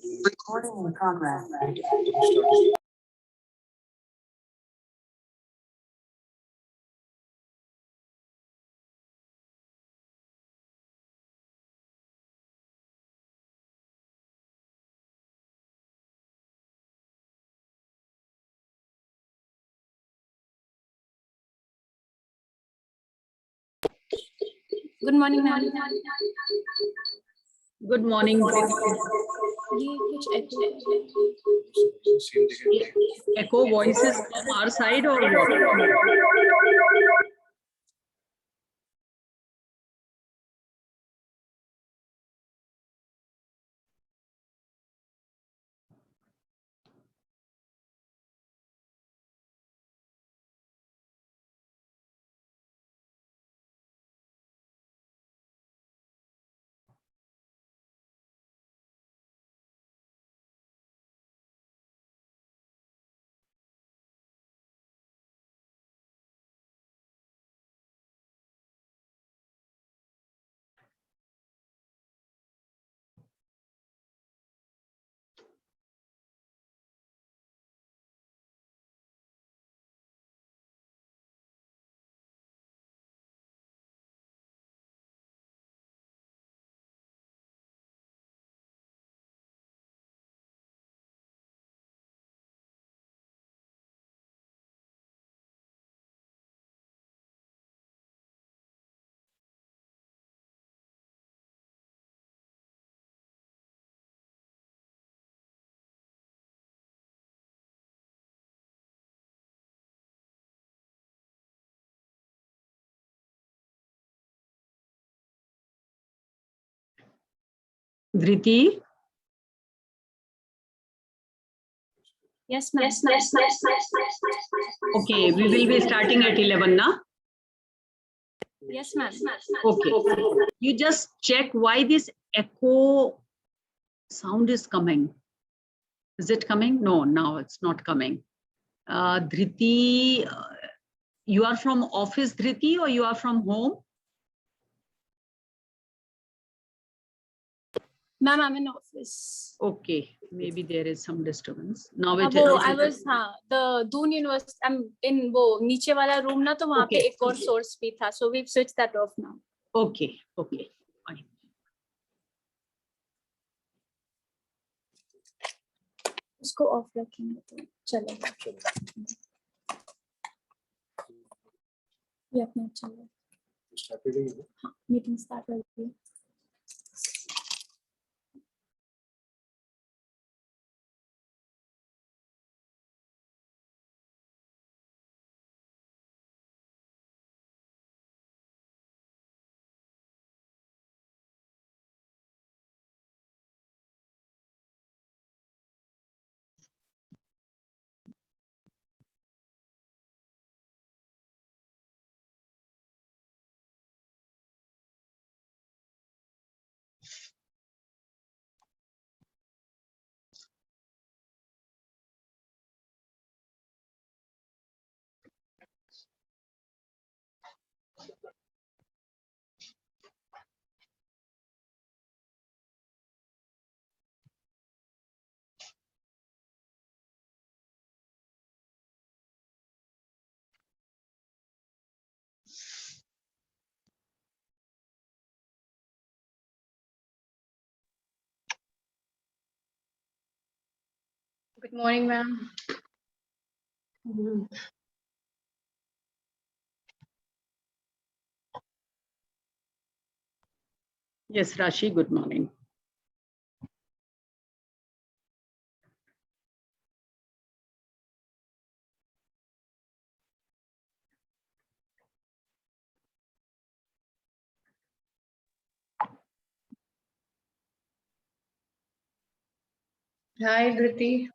Recording in progress. Good morning, ma'am. Good morning. ये कुछ Echo voices from our side or what? Dhriti? Yes, ma'am. Okay, we will be starting at 11 now. Yes, ma'am. Okay. You just check why this echo sound is coming. Is it coming? No, now it's not coming. Dhriti, you are from office, Dhriti, or you are from home? Ma'am, I'm in office. Okay, maybe there is some disturbance. Now it वो I was the Doon University. I'm in वो नीचे वाला room ना तो वहाँ पे एक और source भी था. So we've switched that off now. Okay, okay, fine. उसको off रखेंगे तो चलेगा. ये अपना चलेगा. हाँ, meeting start हो गई. Good morning, ma'am. Yes, Rashi, good morning. Hi, Dhriti.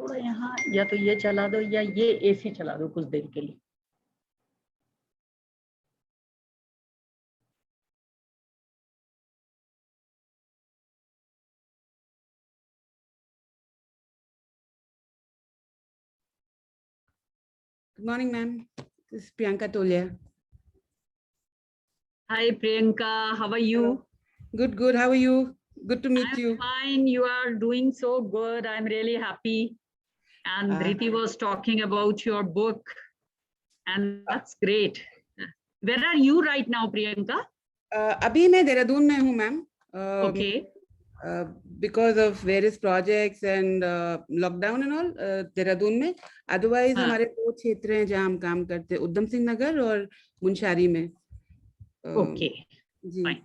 थोड़ा यहाँ या तो ये चला दो या ये एसी चला दो कुछ देर के लिए. Good morning, ma'am. This is Priyanka Tolia. Hi Priyanka, how are you? Good, good. How are you? Good to meet I'm you. fine. You are doing so good. I'm really happy. And Dhriti was talking about your book, and that's great. Where are you right now, Priyanka? अभी मैं देहरादून में हूँ, ma'am. Okay. Because of various projects and lockdown and all, Dehradun में. Otherwise, हाँ. हमारे दो क्षेत्र हैं जहाँ हम काम करते हैं, उधम सिंह नगर और मुंशारी में. Okay. Ji. Fine.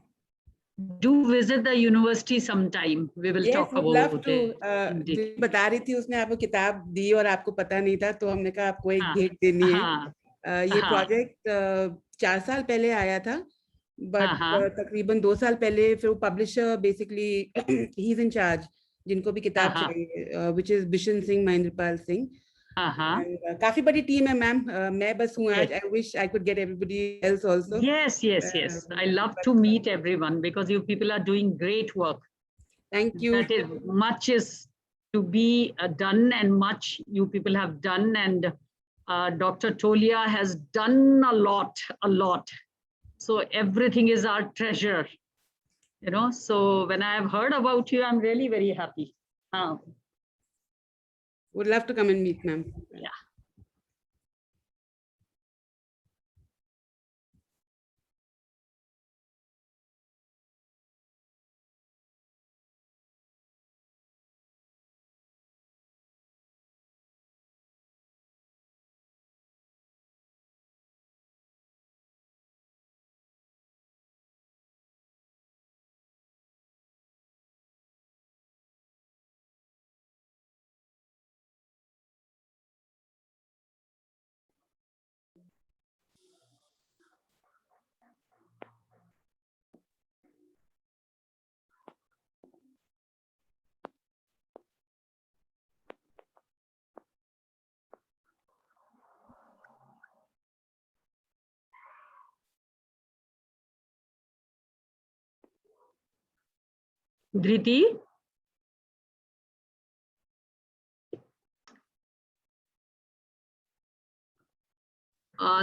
Do visit the university sometime. We will Yes, talk would about love to. it. in detail. जो बता रही थी उसने आपको किताब दी और आपको पता नहीं था, तो हमने कहा आपको एक हाँ. भेंट देनी है. हाँ. ये हाँ. प्रोजेक्ट 4 साल पहले आया था, बट हाँ. तकरीबन 2 साल पहले फिर वो publisher basically he is in charge, जिनको भी किताब हाँ. चाहिए, विच इज बिशन सिंह महेंद्रपाल सिंह. हाँ. काफी बड़ी टीम है मैम. मैं बस हूँ आज. Yes. I wish I could get everybody else also. Yes, yes, yes. I love to meet everyone because you people are doing great work. Thank you. That is much is to be done, and much you people have done, and Dr. Tolia has done a lot. So everything is our treasure, you know. So when I have heard about you, I'm really very happy. Would love to come and meet, ma'am. Yeah. Dhriti?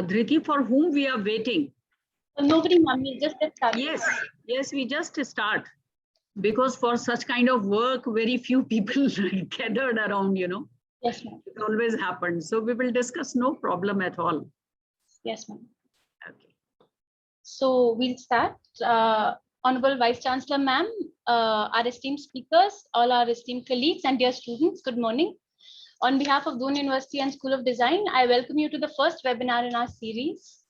Dhriti, for whom we are waiting? Nobody, ma'am. We just get started. Yes, we just start. Because for such kind of work, very few people gathered around, you know. Yes, ma'am. It always happens. So we will discuss, no problem at all. Yes, ma'am. Okay. So we'll start. Honorable Vice Chancellor, ma'am, our esteemed speakers, all our esteemed colleagues and dear students, good morning. On behalf of Doon University and School of Design, I welcome you to the first webinar in our series.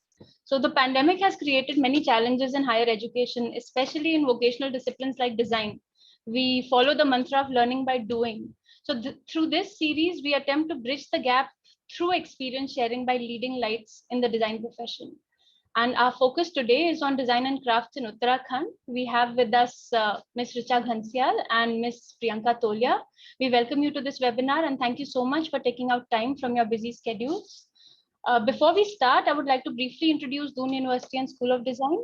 So the pandemic has created many challenges in higher education, especially in vocational disciplines like design. We follow the mantra of learning by doing. So through this series, we attempt to bridge the gap through experience sharing by leading lights in the design profession. And our focus today is on design and crafts in Uttarakhand. We have with us Ms. Richa Ghansial and Ms. Priyanka Tolia. We welcome you to this webinar and thank you so much for taking out time from your busy schedules. Before we start, I would like to briefly introduce Doon University and School of Design.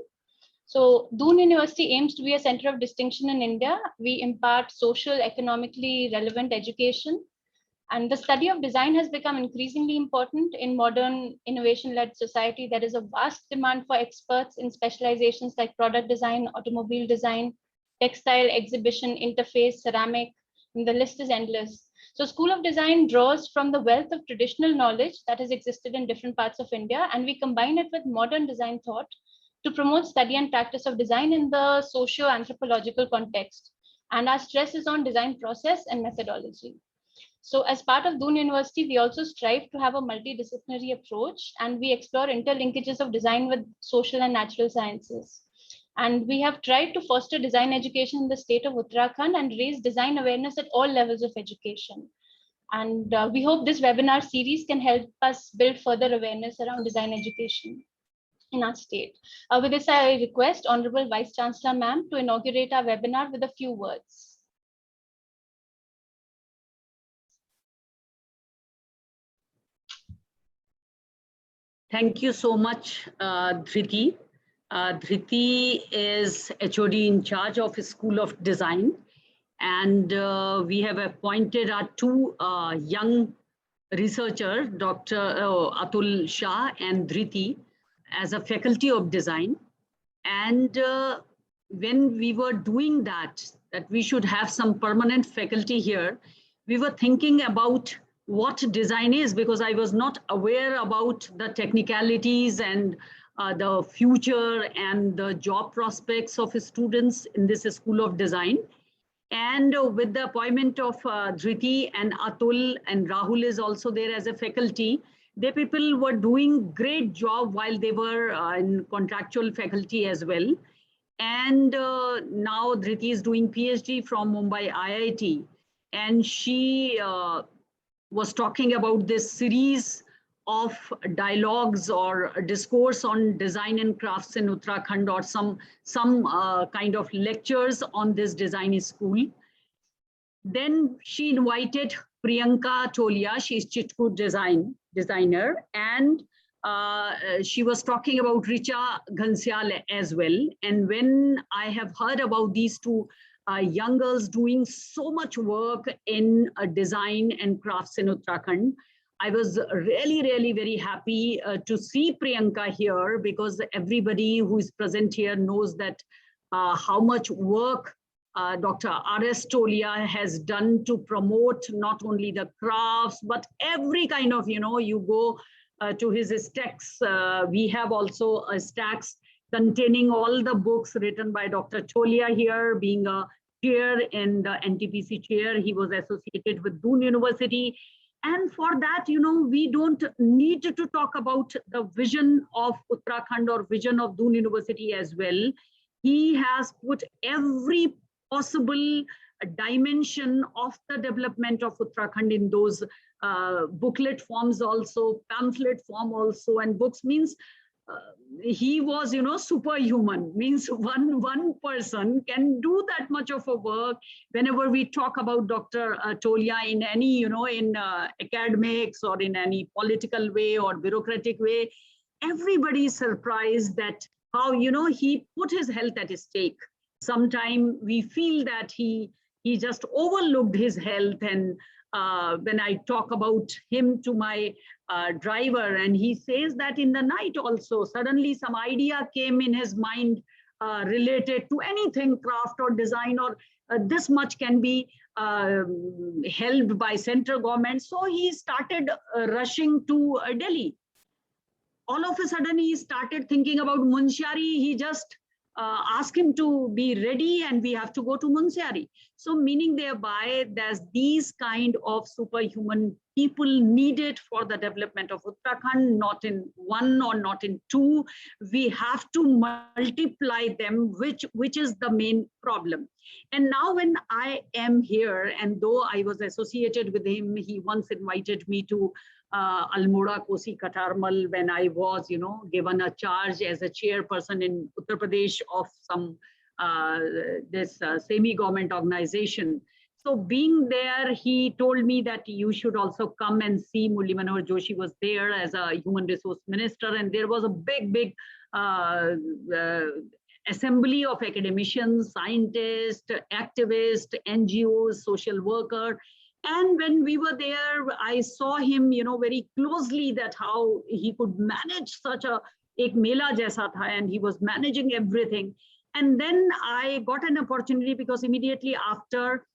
So Doon University aims to be a center of distinction in India. We impart social, economically relevant education. And the study of design has become increasingly important in modern innovation-led society. There is a vast demand for experts in specializations like product design, automobile design, textile, exhibition, interface, ceramic, and the list is endless. So School of Design draws from the wealth of traditional knowledge that has existed in different parts of India, and we combine it with modern design thought to promote study and practice of design in the socio-anthropological context. And our stress is on design process and methodology. So as part of Doon University, we also strive to have a multidisciplinary approach, and we explore interlinkages of design with social and natural sciences. And we have tried to foster design education in the state of Uttarakhand and raise design awareness at all levels of education. And we hope this webinar series can help us build further awareness around design education in our state. With this, I request Honorable Vice Chancellor Ma'am to inaugurate our webinar with a few words. Thank you so much, Dhriti. Dhriti is HOD in charge of School of Design. And we have appointed our two young researchers, Dr. Atul Shah and Dhriti, as a faculty of design. And when we were doing that we should have some permanent faculty here, we were thinking about what design is, because I was not aware about the technicalities and the future and the job prospects of students in this School of Design. And with the appointment of Dhriti and Atul, and Rahul is also there as a faculty, the people were doing great job while they were in contractual faculty as well. And now Dhriti is doing PhD from Mumbai IIT. And she was talking about this series of dialogues or discourse on design and crafts in Uttarakhand, or some kind of lectures on this design school. Then she invited Priyanka Tolia, she's Chitkut designer, and she was talking about Richa Ghansyal as well. And when I have heard about these two young girls doing so much work in design and crafts in Uttarakhand, I was really, really very happy to see Priyanka here, because everybody who is present here knows that how much work Dr. R.S. Tolia has done to promote not only the crafts, but every kind of, you go to his stacks. We have also stacks containing all the books written by Dr. Tolia here, being a chair in the NTPC chair. He was associated with Doon University. And for that, we don't need to talk about the vision of Uttarakhand or vision of Doon University as well. He has put every possible dimension of the development of Uttarakhand in those booklet forms also, pamphlet form also, and books. Means he was, superhuman. Means one person can do that much of a work. Whenever we talk about Dr. Tolia in any, in academics or in any political way or bureaucratic way, everybody is surprised that how, he put his health at stake. Sometimes we feel that he just overlooked his health. And when I talk about him to my driver, and he says that in the night also, suddenly some idea came in his mind related to anything, craft or design, or this much can be helped by central government. So he started rushing to Delhi. All of a sudden, he started thinking about Munsiari. He just asked him to be ready, and we have to go to Munsiari. So meaning thereby, there's these kind of superhuman people needed for the development of Uttarakhand, not in one or not in two. We have to multiply them, which is the main problem. And now when I am here, and though I was associated with him, he once invited me to Almora Kosi Katarmal when I was, given a charge as a chairperson in Uttar Pradesh of some this semi-government organization. So being there, he told me that you should also come and see. Murli Manohar Joshi was there as a human resource minister, and there was a big assembly of academicians, scientists, activists, NGOs, social workers. And when we were there, I saw him, very closely, that how he could manage such a ek mela jaisa tha, and he was managing everything. And then I got an opportunity, because immediately after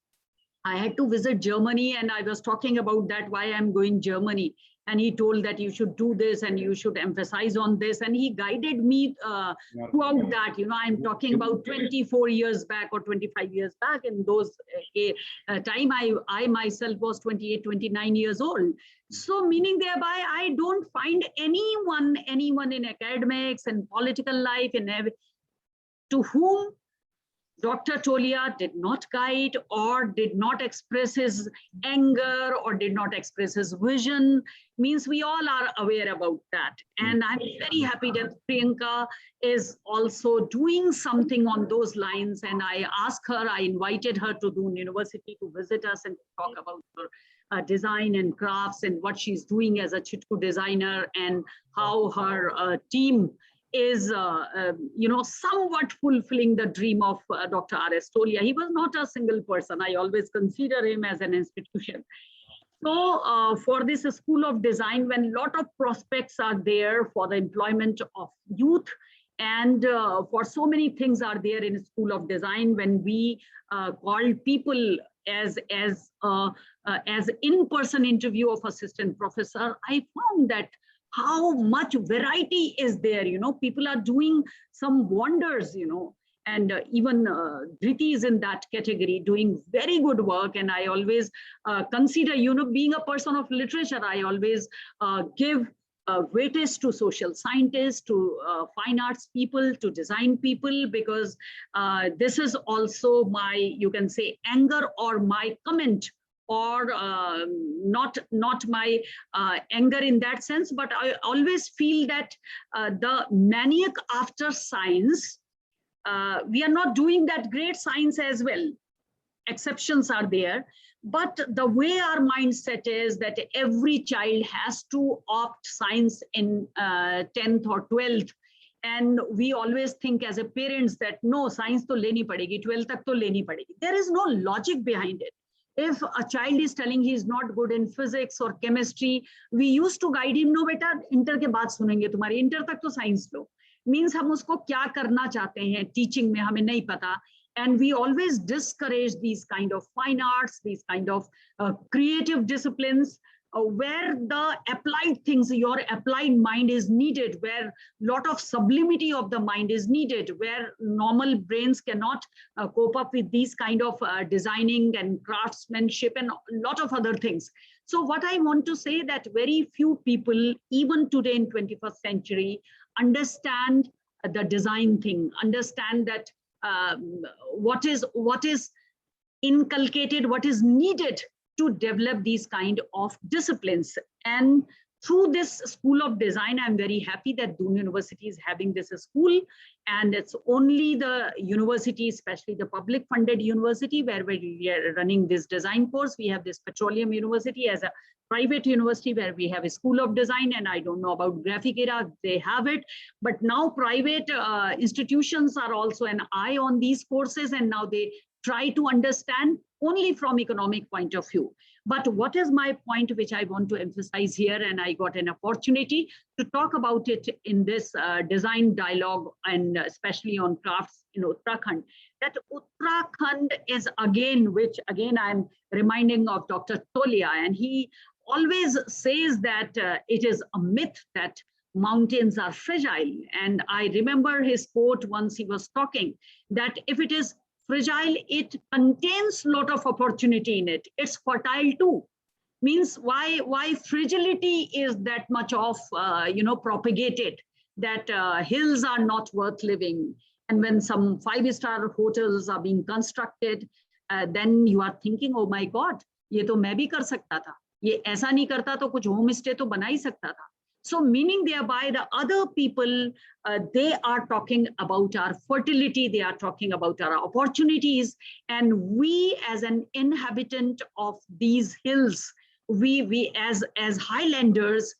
I had to visit Germany, and I was talking about that, why I'm going Germany. And he told that you should do this and you should emphasize on this. And he guided me throughout that. I'm talking about 24 years back or 25 years back. In those time, I myself was 28, 29 years old. So meaning thereby, I don't find anyone in academics and political life to whom Dr. Tolia did not guide or did not express his anger or did not express his vision. Means we all are aware about that. And I'm very happy that Priyanka is also doing something on those lines. And I asked her, I invited her to Doon University to visit us and talk about her design and crafts and what she's doing as a chitku designer, and how her team is, somewhat fulfilling the dream of Dr. R.S. Tolia. He was not a single person. I always consider him as an institution. So for this School of Design, when a lot of prospects are there for the employment of youth, and for so many things are there in School of Design, when we called people as in-person interview of assistant professor, I found that how much variety is there. People are doing some wonders, and even Dhriti is in that category, doing very good work. And I always consider, being a person of literature, I always give weightage to social scientists, to fine arts people, to design people, because this is also my, you can say, anger or my comment, or not my anger in that sense, but I always feel that the maniac after science, we are not doing that great science as well. Exceptions are there, but the way our mindset is that every child has to opt science in 10th or 12th, and we always think as a parents that no, science to leni padegi, 12th tak to leni padegi. There is no logic behind it. If a child is telling he is not good in physics or chemistry, we used to guide him, no beta, inter ke baat sunenge tumhari, inter tak to science lo. Means hum usko kya karna chahte hain, teaching mein hame nahi pata. And we always discourage these kind of fine arts, these kind of creative disciplines, where the applied things, your applied mind is needed, where lot of sublimity of the mind is needed, where normal brains cannot cope up with these kind of designing and craftsmanship and a lot of other things. So what I want to say, that very few people, even today in 21st century, understand the design thing, understand that what is inculcated, what is needed to develop these kind of disciplines. And through this School of Design, I'm very happy that Doon University is having this school, and it's only the university, especially the public funded university, where we are running this design course. We have this Petroleum University as a private university where we have a School of Design, and I don't know about Graphic Era, they have it, but now private institutions are also an eye on these courses, and now they try to understand only from economic point of view. But what is my point, which I want to emphasize here, and I got an opportunity to talk about it in this design dialogue, and especially on crafts in Uttarakhand, that Uttarakhand is again, which again I'm reminding of Dr. Tolia, and he always says that it is a myth that mountains are fragile. And I remember his quote once he was talking, that if it is fragile, it contains a lot of opportunity in it. It's fertile too. Means why fragility is that much of, propagated, that hills are not worth living. And when some 5-star hotels are being constructed, then you are thinking, oh my God, ye to main bhi kar sakta tha. Ye aisa nahi karta to kuch homestay to bana hi sakta tha. So meaning thereby the other people, they are talking about our fertility, they are talking about our opportunities. And we as an inhabitant of these hills, we as Highlanders,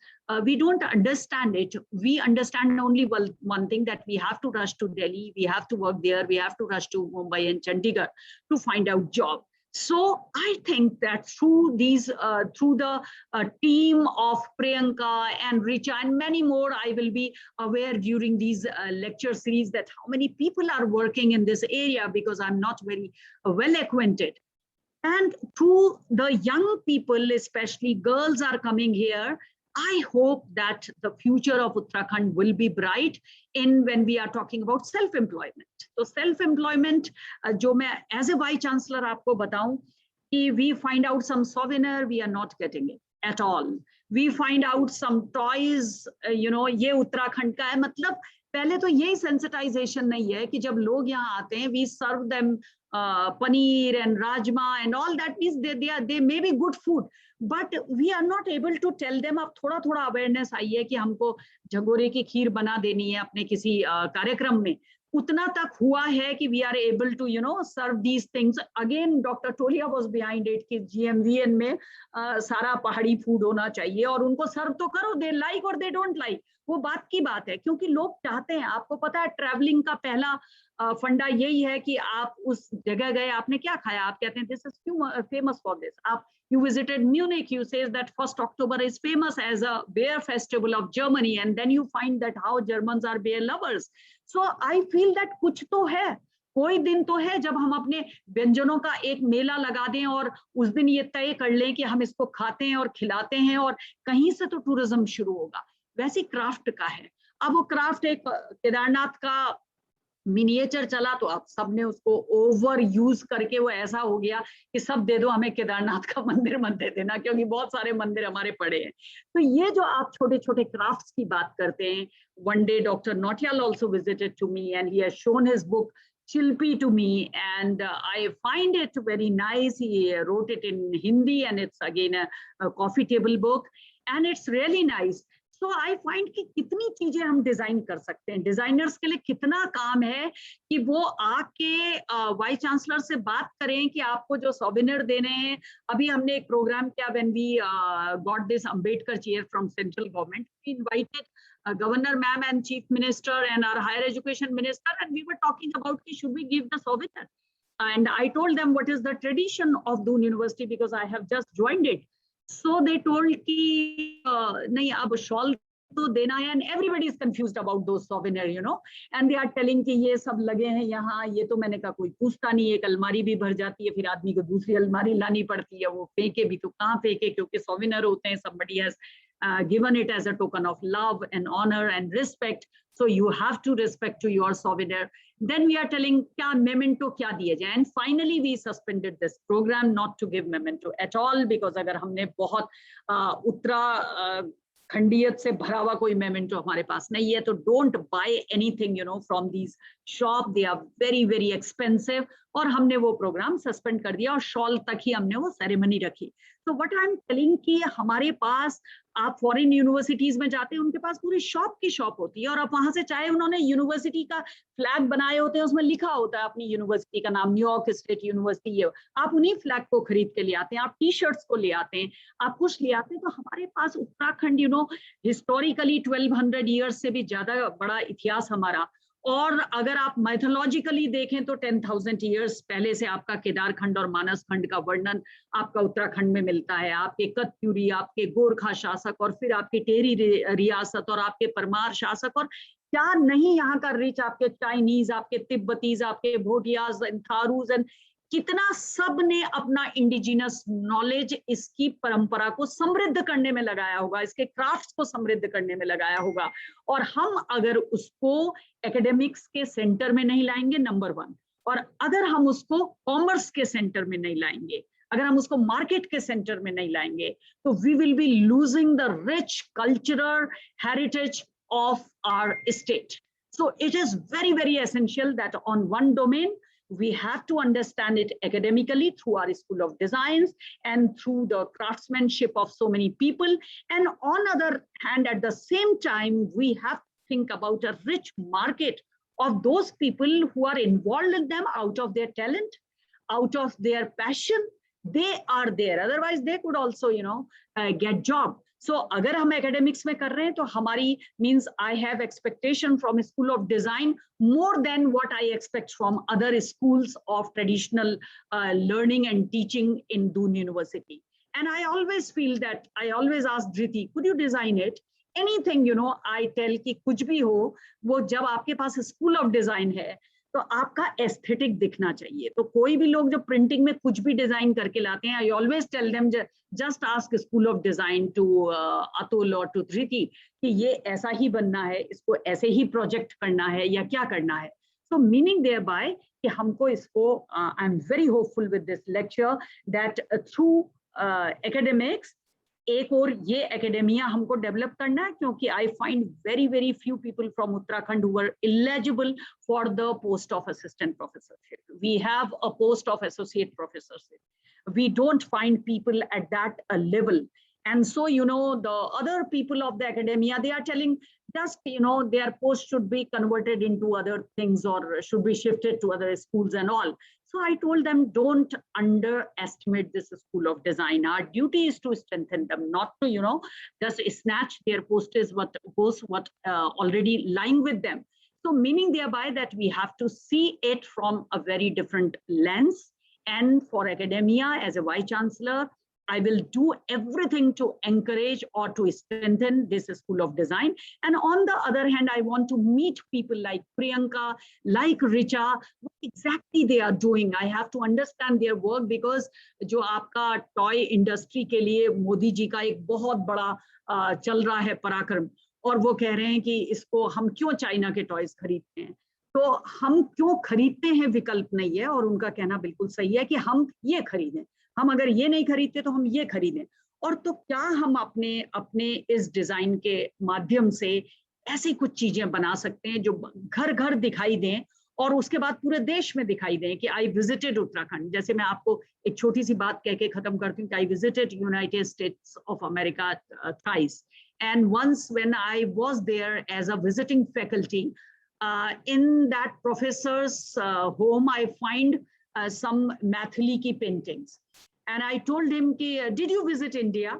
we don't understand it. We understand only one thing, that we have to rush to Delhi, we have to work there, we have to rush to Mumbai and Chandigarh to find out job. So I think that through these, through the team of Priyanka and Richa and many more, I will be aware during these lecture series that how many people are working in this area, because I'm not very well acquainted. And through the young people, especially girls are coming here, I hope that the future of Uttarakhand will be bright in when we are talking about self-employment. So self-employment, जो मैं as a vice chancellor आपको बताऊं, कि we find out some souvenir, we are not getting it at all. We find out some toys, ये उत्तराखंड का है, मतलब पहले तो यही sensitization नहीं है कि जब लोग यहाँ आते हैं, we serve them paneer and rajma and all that, means they may be good food, but we are not able to tell them अब थोड़ा awareness आई है कि हमको झगोरे की खीर बना देनी है अपने किसी कार्यक्रम में, उतना तक हुआ है कि we are able to serve these things. Again, Dr. Tolia was behind it कि GMVN में सारा पहाड़ी फूड होना चाहिए और उनको सर्व तो करो, they like or they don't like, वो बात की बात है, क्योंकि लोग चाहते हैं. आपको पता है ट्रैवलिंग का पहला फंडा यही है कि आप उस जगह गए, आपने क्या खाया, आप कहते हैं this is famous for this. आप you visited Munich, you say that 1st October is famous as a beer festival of Germany, and then you find that how Germans are beer lovers. So I feel that कुछ तो है, कोई दिन तो है जब हम अपने व्यंजनों का एक मेला लगा दें और उस दिन ये तय कर लें कि हम इसको खाते हैं और खिलाते हैं, और कहीं से तो टूरिज्म शुरू होगा. वैसे क्राफ्ट का है. अब वो क्राफ्ट एक केदारनाथ का मिनिएचर चला तो आप सबने उसको ओवर यूज करके वो ऐसा हो गया कि सब दे दो हमें, केदारनाथ का मंदिर मत दे देना, क्योंकि बहुत सारे मंदिर हमारे पड़े हैं. तो ये जो आप छोटे छोटे क्राफ्ट्स की बात करते हैं, one day Dr. Nautiyal also visited to me and he has shown his book Shilpi to me, and I find it very nice. He wrote it in Hindi and it's again a coffee table book and it's really nice. तो I find कि कितनी चीजें हम design कर सकते हैं, designers के लिए कितना काम है कि वो आके वाइस चांसलर से बात करें कि आपको जो सोवेनियर देने हैं. अभी हमने एक प्रोग्राम किया when we got this Ambedkar chair from central government. We invited governor ma'am and chief minister and our higher education minister and we were talking about कि should we give the souvenir. And I told them what is the tradition of Doon University because I have just joined it. So they told कि नहीं अब shawl तो देना है, and everybody is confused about those souvenir, and they are telling कि ये सब लगे हैं यहाँ. ये तो मैंने कहा कोई पूछता नहीं, एक अलमारी भी भर जाती है, फिर आदमी को दूसरी अलमारी लानी पड़ती है, वो फेंके भी तो कहाँ फेंके, क्योंकि souvenir होते हैं, somebody has given it as a token of love and honor and respect. So you have to respect to your souvenir. Then we are telling क्या memento क्या दिए जाए, and finally we suspended this program not to give memento at all because अगर हमने बहुत उत्तराखंडियत से भरा हुआ कोई memento हमारे पास नहीं है तो don't buy anything from these shop, they are very very expensive. और हमने वो प्रोग्राम सस्पेंड कर दिया और शॉल तक ही हमने वो सेरेमनी रखी. तो व्हाट आई एम टेलिंग कि हमारे पास, आप फॉरेन यूनिवर्सिटीज में जाते हैं, उनके पास पूरी शॉप की शॉप होती है और आप वहां से चाहे उन्होंने यूनिवर्सिटी का फ्लैग बनाए होते हैं, उसमें लिखा होता है अपनी यूनिवर्सिटी का नाम, न्यूयॉर्क स्टेट यूनिवर्सिटी है, आप उन्हीं फ्लैग को खरीद के ले आते हैं, आप टी शर्ट्स को ले आते हैं, आप कुछ ले आते हैं. तो हमारे पास उत्तराखंड हिस्टोरिकली 1200 ईयर्स से भी ज्यादा बड़ा इतिहास हमारा. और अगर आप माइथोलॉजिकली देखें तो 10,000 ईयर्स पहले से आपका केदारखंड और मानस खंड का वर्णन आपका उत्तराखंड में मिलता है. आपके कत्यूरी, आपके गोरखा शासक, और फिर आपके टेरी रियासत, और आपके परमार शासक, और क्या नहीं यहाँ का रिच, आपके चाइनीज, आपके तिब्बतीज, आपके भोटियाज एंड थारूज, एंड कितना सब ने अपना इंडिजिनस नॉलेज इसकी परंपरा को समृद्ध करने में लगाया होगा, इसके क्राफ्ट्स को समृद्ध करने में लगाया होगा. और हम अगर उसको एकेडमिक्स के सेंटर में नहीं लाएंगे, नंबर 1, और अगर हम उसको कॉमर्स के सेंटर में नहीं लाएंगे, अगर हम उसको मार्केट के सेंटर में नहीं लाएंगे, तो we will be losing the rich cultural heritage of our state. So it is very very essential that on one domain we have to understand it academically through our School of Designs and through the craftsmanship of so many people. And on other hand, at the same time, we have to think about a rich market of those people who are involved in them out of their talent, out of their passion. They are there. Otherwise, they could also, get job. So अगर हम academics में कर रहे हैं तो हमारी means I have expectation from a School of Design more than what I expect from other schools of traditional learning and teaching in Doon University. And I always feel that, I always ask Dhriti, could you design it? Anything, I tell कि कुछ भी हो, वो जब आपके पास School of Design है, तो आपका एस्थेटिक दिखना चाहिए. तो कोई भी लोग जो प्रिंटिंग में कुछ भी डिजाइन करके लाते हैं, I always tell them just ask school of design to Atul और टू धृति कि ये ऐसा ही बनना है, इसको ऐसे ही प्रोजेक्ट करना है या क्या करना है. सो मीनिंग देयर बाय कि हमको इसको, I am very hopeful with this lecture that through academics एक और ये एकेडेमिया हमको डेवलप करना है, क्योंकि I find very very few people from Uttarakhand who are eligible for the post of assistant professorship. We have a post of associate professorship. We don't find people at that level. And so, the other people of the academia, they are telling just, their post should be converted into other things or should be shifted to other schools and all. So I told them, don't underestimate this school of design. Our duty is to strengthen them, not to, just snatch their posts what already lying with them. So meaning thereby that we have to see it from a very different lens. And for academia, as a Vice Chancellor, I will do everything to encourage or to strengthen this school of design. And on the other hand, I want to meet people like Priyanka, like Richa, what exactly they are doing. I have to understand their work, because जो आपका toy industry के लिए मोदी जी का एक बहुत बड़ा चल रहा है पराक्रम, और वो कह रहे हैं कि इसको हम क्यों चाइना के टॉयज खरीदते हैं, तो हम क्यों खरीदते हैं विकल्प नहीं है, और उनका कहना बिल्कुल सही है कि हम ये खरीदें, हम अगर ये नहीं खरीदते तो हम ये खरीदें। और तो क्या हम अपने इस डिजाइन के माध्यम से ऐसी कुछ चीजें बना सकते हैं जो घर घर दिखाई दें और उसके बाद पूरे देश में दिखाई दें कि आई विजिटेड उत्तराखंड। जैसे मैं आपको एक छोटी सी बात कह के खत्म करती हूँ कि I visited United states of America thrice, and once when I was there as a visiting faculty, in that professor's home, I find some Mathili ki paintings. And I told him, did you visit India?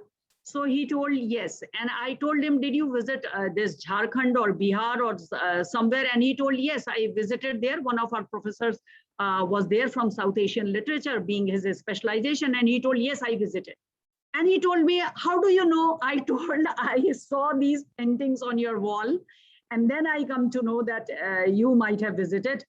So he told yes. And I told him, did you visit this Jharkhand or Bihar or somewhere? And he told, yes, I visited there. One of our professors was there from South Asian literature, being his specialization. And he told, yes, I visited. And he told me, how do you know? I told, I saw these paintings on your wall. And then I come to know that you might have visited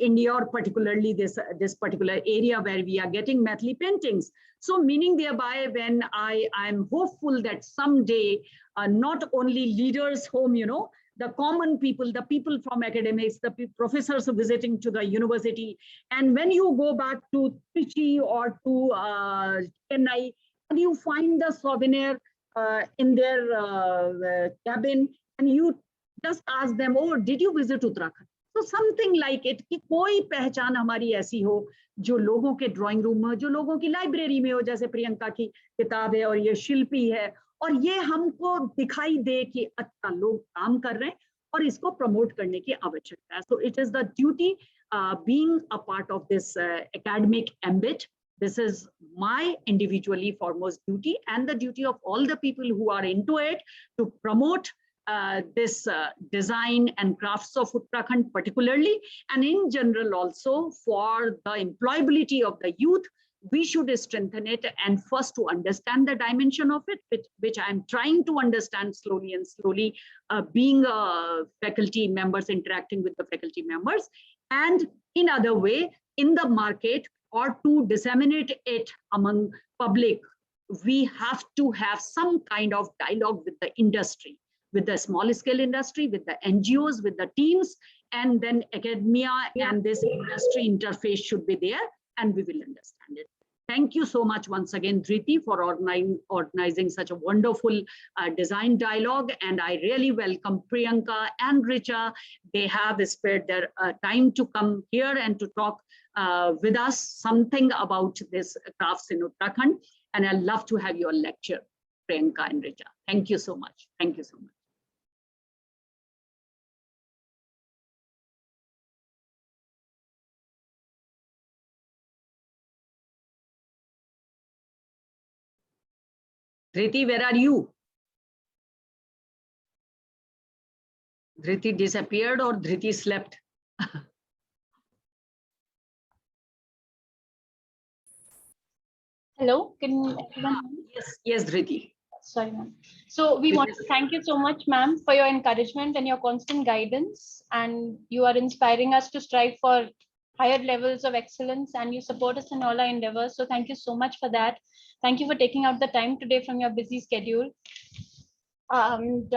India, or particularly this particular area where we are getting Mathili paintings. So meaning thereby, when I'm hopeful that someday, not only leaders home, the common people, the people from academics, the professors visiting to the university. And when you go back to Trichy or to Chennai, and you find the souvenir in their cabin, and you just ask them, oh, did you visit Uttarakhand? So something like it, कि कोई पहचान हमारी ऐसी हो जो लोगों के drawing room में, जो लोगों की लाइब्रेरी में हो, जैसे प्रियंका की किताब है और ये शिल्पी है, और ये हमको दिखाई दे कि अच्छा लोग काम कर रहे हैं और इसको प्रमोट करने की आवश्यकता है. So it is the duty, being a part of this academic ambit. This is my individually foremost duty, and the duty of all the people who are into it, to promote this design and crafts of Uttarakhand particularly, and in general also for the employability of the youth. We should strengthen it, and first to understand the dimension of it, which I'm trying to understand slowly and slowly, being faculty members, interacting with the faculty members, and in other way in the market, or to disseminate it among public. We have to have some kind of dialogue with the industry, with the small scale industry, with the NGOs, with the teams, and then academia and this industry interface should be there, and we will understand it. Thank you so much once again, Dhriti, for organizing such a wonderful design dialogue. And I really welcome Priyanka and Richa. They have spared their time to come here and to talk with us something about this crafts in Uttarakhand. And I'd love to have your lecture, Priyanka and Richa. Thank you so much. Thank you so much. Dhriti, where are you? Dhriti disappeared or Dhriti slept? Hello, can everyone? Yes, Dhriti. Sorry, ma'am. So we want to thank you so much, ma'am, for your encouragement and your constant guidance. And you are inspiring us to strive for higher levels of excellence, and you support us in all our endeavors. So thank you so much for that. Thank you for taking out the time today from your busy schedule. And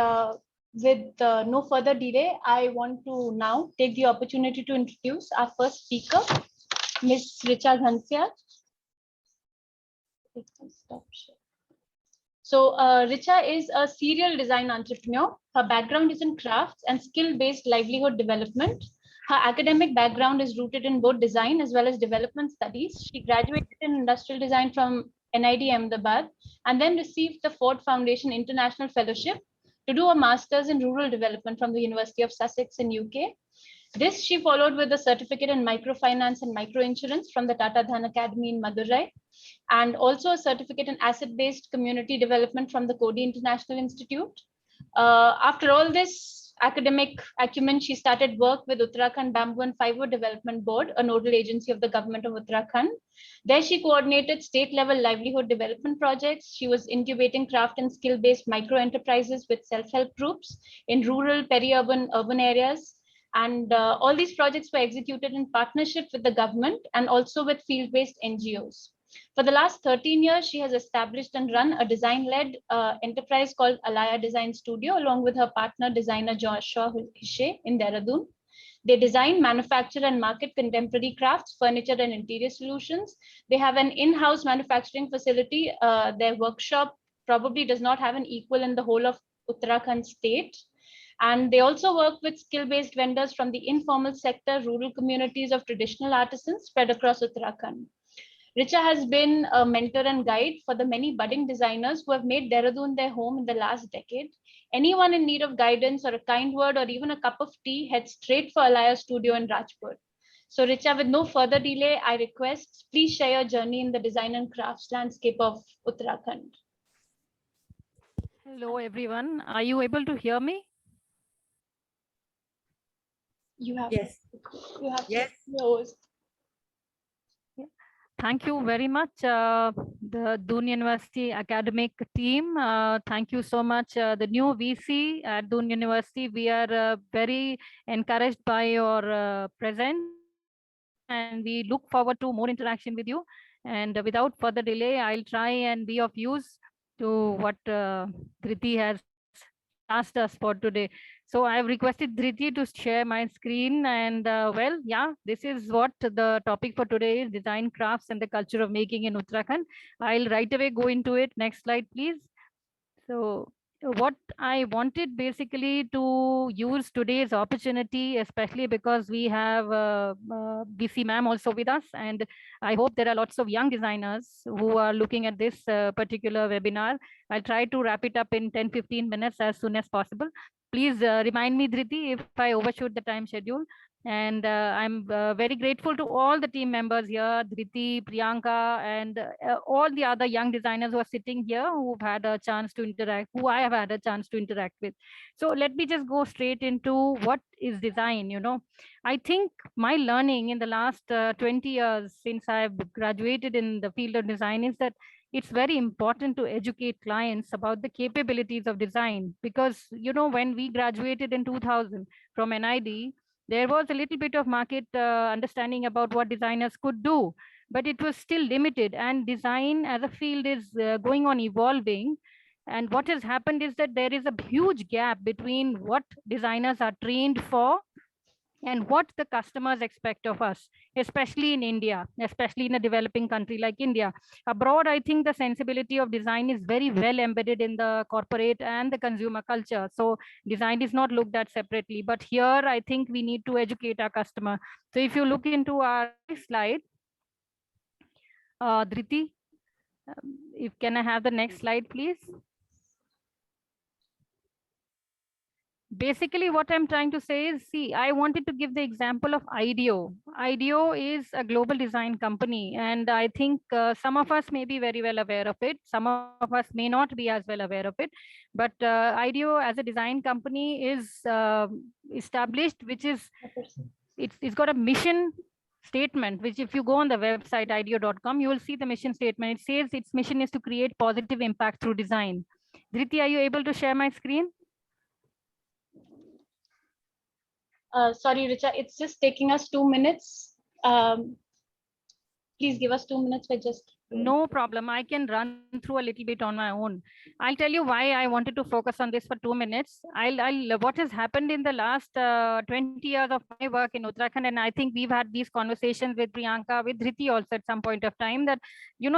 with no further delay, I want to now take the opportunity to introduce our first speaker, Ms. Richa Ghansia. So Richa is a serial design entrepreneur. Her background is in crafts and skill-based livelihood development. Her academic background is rooted in both design as well as development studies. She graduated in industrial design from NID Ahmedabad, and then received the Ford Foundation International Fellowship to do a master's in rural development from the University of Sussex in UK. This she followed with a certificate in microfinance and microinsurance from the Tata Dhan Academy in Madurai, and also a certificate in asset-based community development from the Coady International Institute. After all this academic acumen, she started work with Uttarakhand Bamboo and Fiber Development Board, a nodal agency of the government of Uttarakhand. There she coordinated state-level livelihood development projects. She was incubating craft and skill-based micro-enterprises with self-help groups in rural, peri-urban, urban areas. And all these projects were executed in partnership with the government and also with field-based NGOs. For the last 13 years, she has established and run a design-led enterprise called Alaya Design Studio, along with her partner designer Joshua Hishe in Dehradun. They design, manufacture, and market contemporary crafts, furniture, and interior solutions. They have an in-house manufacturing facility. Their workshop probably does not have an equal in the whole of Uttarakhand state. And they also work with skill-based vendors from the informal sector, rural communities of traditional artisans spread across Uttarakhand. Richa has been a mentor and guide for the many budding designers who have made Dehradun their home in the last decade. Anyone in need of guidance or a kind word or even a cup of tea, head straight for Alaya Studio in Rajpur. So Richa, with no further delay, I request, please share your journey in the design and crafts landscape of Uttarakhand. Hello, everyone. Are you able to hear me? You have, Yes. you have Yes. closed. Thank you very much, the Doon University academic team. Thank you so much, the new VC at Doon University. We are very encouraged by your presence, and we look forward to more interaction with you. And without further delay, I'll try and be of use to what Dhriti has asked us for today. So I've requested Dhriti to share my screen, and well, yeah, this is what the topic for today is: design, crafts, and the culture of making in Uttarakhand. I'll right away go into it. Next slide, please. So what I wanted basically to use today's opportunity, especially because we have BC ma'am also with us, and I hope there are lots of young designers who are looking at this particular webinar. I'll try to wrap it up in 10-15 minutes as soon as possible. Please remind me, Dhriti, if I overshoot the time schedule. And I'm very grateful to all the team members here, Dhriti, Priyanka, and all the other young designers who are sitting here who've had a chance to interact, who I have had a chance to interact with. So let me just go straight into what is design. I think my learning in the last 20 years since I've graduated in the field of design is that it's very important to educate clients about the capabilities of design, because when we graduated in 2000 from NID, there was a little bit of market understanding about what designers could do, but it was still limited, and design as a field is going on evolving. And what has happened is that there is a huge gap between what designers are trained for and what the customers expect of us, especially in India, especially in a developing country like India. Abroad, I think the sensibility of design is very well embedded in the corporate and the consumer culture. So design is not looked at separately. But here, I think we need to educate our customer. So if you look into our slide, Dhriti, if can I have the next slide, please? Basically, what I'm trying to say is, see, I wanted to give the example of IDEO. IDEO is a global design company, and I think some of us may be very well aware of it. Some of us may not be as well aware of it. But IDEO as a design company is established, which is, it's got a mission statement, which if you go on the website ideo.com, you will see the mission statement. It says its mission is to create positive impact through design. Dhriti, are you able to share my screen? Sorry, Richa, it's just taking us 2 minutes. Please give us 2 minutes. We're just no problem. I can run through a little bit on my own. I'll tell you why I wanted to focus on this for 2 minutes. What has happened in the last 20 years of my work in Uttarakhand, and I think we've had these conversations with Priyanka, with Dhriti also at some point of time, that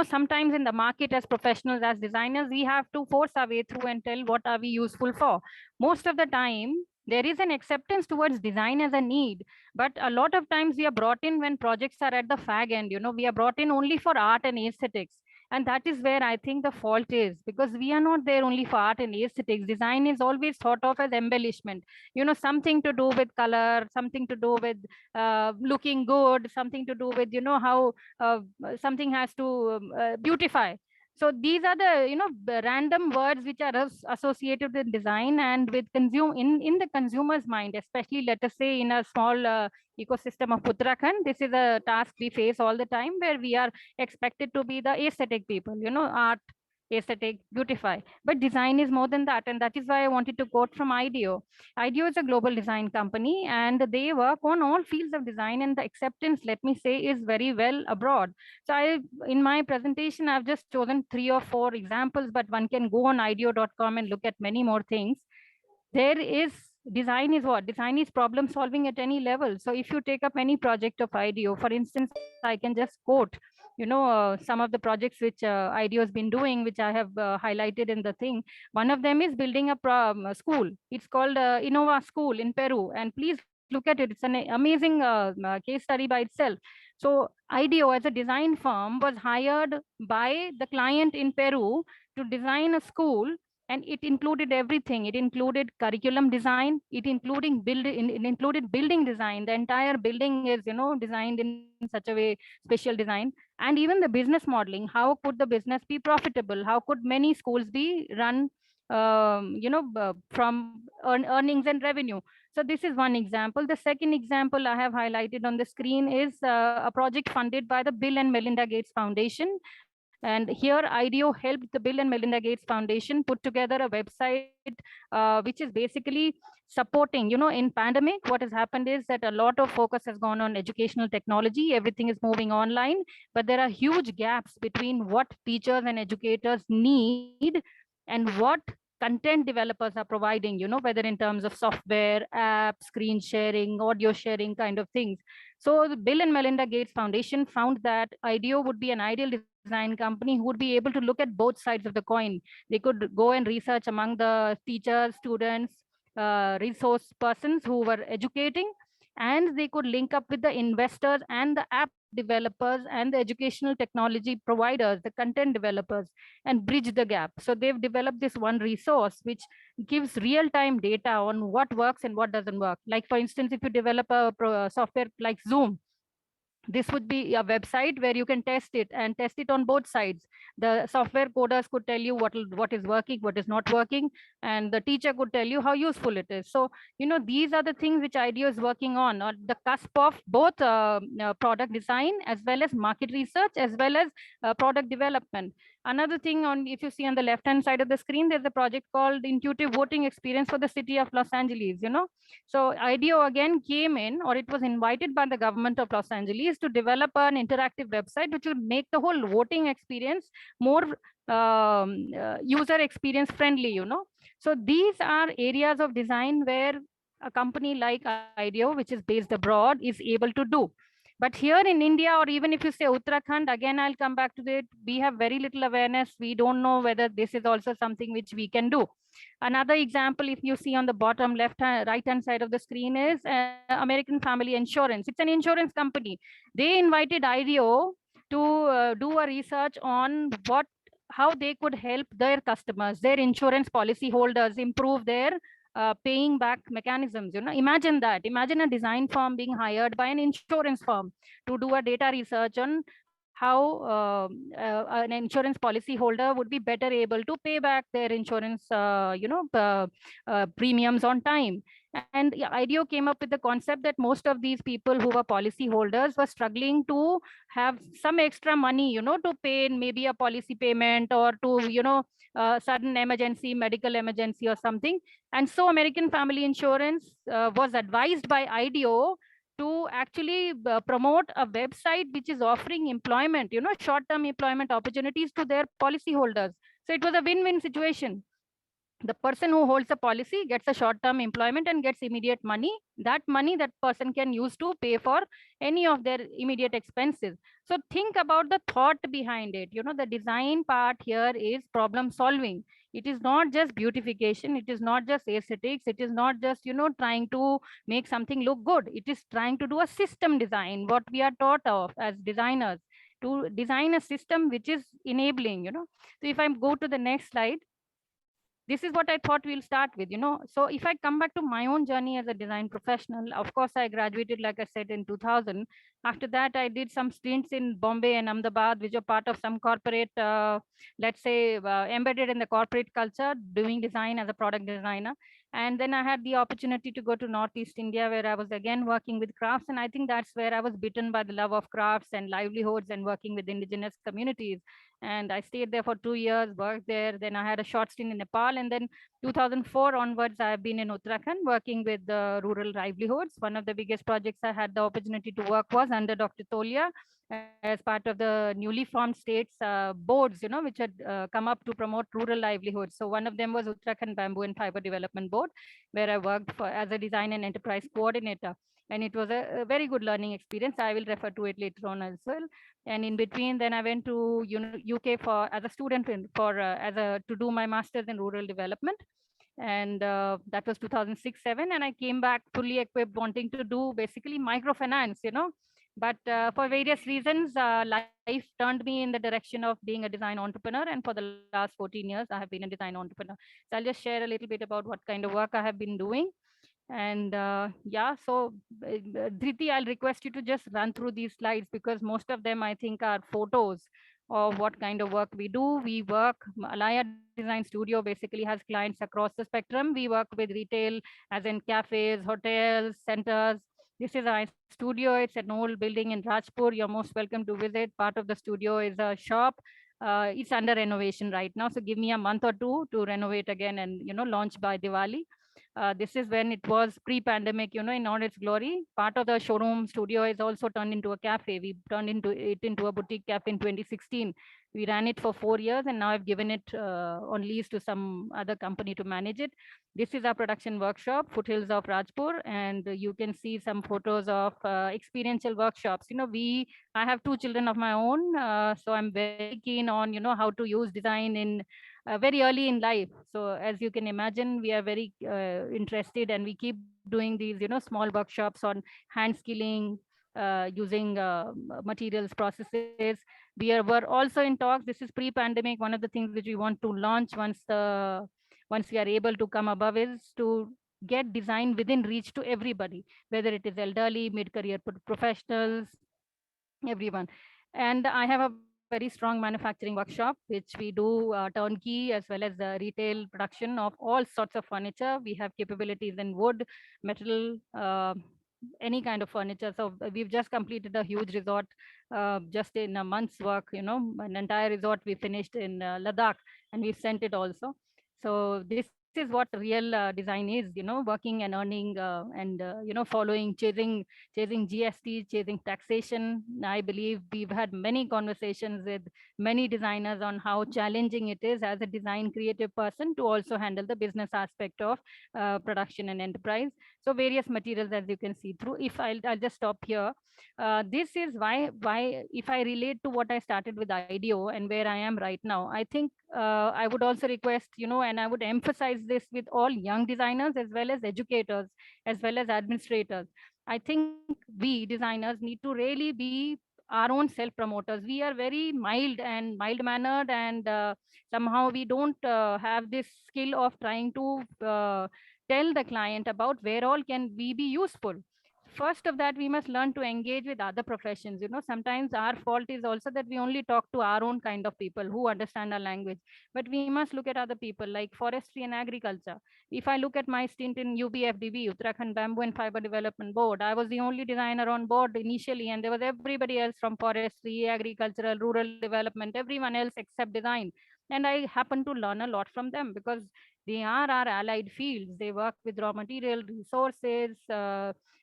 sometimes in the market as professionals, as designers, we have to force our way through and tell what are we useful for. Most of the time, there is an acceptance towards design as a need, but a lot of times we are brought in when projects are at the fag end. We are brought in only for art and aesthetics. And that is where I think the fault is, because we are not there only for art and aesthetics. Design is always thought of as embellishment, something to do with color, something to do with looking good, something to do with, how something has to beautify. So these are the, random words which are associated with design and with in the consumer's mind, especially let us say in a small ecosystem of Uttarakhand. This is a task we face all the time, where we are expected to be the aesthetic people, art, aesthetic, beautify. But design is more than that. And that is why I wanted to quote from IDEO. IDEO is a global design company, and they work on all fields of design, and the acceptance, let me say, is very well abroad. So in my presentation, I've just chosen 3 or 4 examples, but one can go on ideo.com and look at many more things. There is design is what? Design is problem solving at any level. So if you take up any project of IDEO, for instance, I can just quote, some of the projects which IDEO has been doing, which I have highlighted in the thing. One of them is building a school. It's called Innova School in Peru. And please look at it. It's an amazing case study by itself. So IDEO as a design firm was hired by the client in Peru to design a school, and it included everything. It included curriculum design, it included building design. The entire building is, designed in such a way, special design, and even the business modeling. How could the business be profitable? How could many schools be run from earnings and revenue? So this is one example. The second example I have highlighted on the screen is a project funded by the Bill and Melinda Gates Foundation. And here IDEO helped the Bill and Melinda Gates Foundation put together a website which is basically supporting, in pandemic, what has happened is that a lot of focus has gone on educational technology. Everything is moving online, but there are huge gaps between what teachers and educators need and what content developers are providing, whether in terms of software, app, screen sharing, audio sharing kind of things. So the Bill and Melinda Gates Foundation found that IDEO would be an ideal design company who would be able to look at both sides of the coin. They could go and research among the teachers, students, resource persons who were educating, and they could link up with the investors and the app developers and the educational technology providers, the content developers, and bridge the gap. So they've developed this one resource which gives real-time data on what works and what doesn't work. Like for instance, if you develop a software like Zoom, this would be a website where you can test it and test it on both sides. The software coders could tell you what is working, what is not working, and the teacher could tell you how useful it is. So, these are the things which IDEO is working on the cusp of both product design as well as market research as well as product development. Another thing, if you see on the left hand side of the screen, there's a project called Intuitive Voting Experience for the city of Los Angeles. So IDEO again came in, or it was invited by the government of Los Angeles to develop an interactive website which would make the whole voting experience more user experience friendly. So these are areas of design where a company like IDEO, which is based abroad, is able to do. But here in India, or even if you say Uttarakhand, again, I'll come back to that. We have very little awareness. We don't know whether this is also something which we can do. Another example, if you see on the bottom right hand side of the screen, is American Family Insurance. It's an insurance company. They invited IDEO to do a research on how they could help their customers, their insurance policy holders, improve their paying back mechanisms. Imagine that. Imagine a design firm being hired by an insurance firm to do a data research on how an insurance policy holder would be better able to pay back their insurance premiums on time. And IDEO came up with the concept that most of these people who were policy holders were struggling to have some extra money, to pay maybe a policy payment or to, sudden emergency, medical emergency or something. And so American Family Insurance was advised by IDEO to actually promote a website which is offering employment, short-term employment opportunities to their policyholders. So it was a win-win situation. The person who holds a policy gets a short-term employment and gets immediate money. That money that person can use to pay for any of their immediate expenses. So think about the thought behind it. The design part here is problem solving. It is not just beautification. It is not just aesthetics. It is not just, trying to make something look good. It is trying to do a system design, what we are taught of as designers. to design a system which is enabling, So if I go to the next slide, this is what I thought we'll start with. So if I come back to my own journey as a design professional, of course, I graduated, like I said, in 2000. After that, I did some stints in Bombay and Ahmedabad, which are part of some corporate, let's say, embedded in the corporate culture, doing design as a product designer. And then I had the opportunity to go to Northeast India, where I was again working with crafts. And I think that's where I was bitten by the love of crafts and livelihoods and working with indigenous communities. And I stayed there for 2 years, worked there. Then I had a short stint in Nepal. And then 2004 onwards, I've been in Uttarakhand working with the rural livelihoods. One of the biggest projects I had the opportunity to work was under Dr. Tolia as part of the newly formed states boards, which had come up to promote rural livelihoods. So one of them was Uttarakhand Bamboo and Fiber Development Board, where I worked as a design and enterprise coordinator. And it was a very good learning experience. I will refer to it later on as well. And in between, then I went to UK for as a student to do my master's in rural development. And that was 2006-07. And I came back fully equipped, wanting to do basically microfinance, But for various reasons, life turned me in the direction of being a design entrepreneur. And for the last 14 years, I have been a design entrepreneur. So I'll just share a little bit about what kind of work I have been doing. And so Dhriti, I'll request you to just run through these slides because most of them I think are photos of what kind of work we do. We work, Alaya Design Studio basically has clients across the spectrum. We work with retail, as in cafes, hotels, centers. This is our studio. It's an old building in Rajpur. You're most welcome to visit. Part of the studio is a shop. It's under renovation right now. So give me a month or two to renovate again and, launch by Diwali. This is when it was pre-pandemic, in all its glory. Part of the showroom studio is also turned into a cafe. We turned it into a boutique cafe in 2016. We ran it for 4 years, and now I've given it on lease to some other company to manage it. This is our production workshop, foothills of Rajpur, and you can see some photos of experiential workshops. I have 2 children of my own, so I'm very keen on, how to use design in very early in life. So as you can imagine, we are very interested, and we keep doing these, small workshops on hand skilling, using materials, processes. Were also in talks. This is pre-pandemic. One of the things which we want to launch once we are able to come above is to get design within reach to everybody, whether it is elderly, mid-career professionals, everyone. And I have a very strong manufacturing workshop, which we do turnkey as well as the retail production of all sorts of furniture. We have capabilities in wood, metal, any kind of furniture. So we've just completed a huge resort just in a month's work, an entire resort we finished in Ladakh, and we've sent it also. So this is what real design is, working and earning and, following, chasing GST, chasing taxation. I believe we've had many conversations with many designers on how challenging it is as a design creative person to also handle the business aspect of production and enterprise. So various materials, as you can see through. If I'll just stop here. This is why if I relate to what I started with IDEO and where I am right now, I think I would also request, and I would emphasize this with all young designers as well as educators, as well as administrators. I think we designers need to really be our own self-promoters. We are very mild-mannered, and somehow we don't have this skill of trying to tell the client about where all can we be useful. First of that, we must learn to engage with other professions. Sometimes our fault is also that we only talk to our own kind of people who understand our language, but we must look at other people like forestry and agriculture. If I look at my stint in UBFDB, Uttarakhand Bamboo and Fiber Development Board, I was the only designer on board initially, and there was everybody else from forestry, agricultural, rural development, everyone else except design. And I happened to learn a lot from them because they are our allied fields. They work with raw material, resources,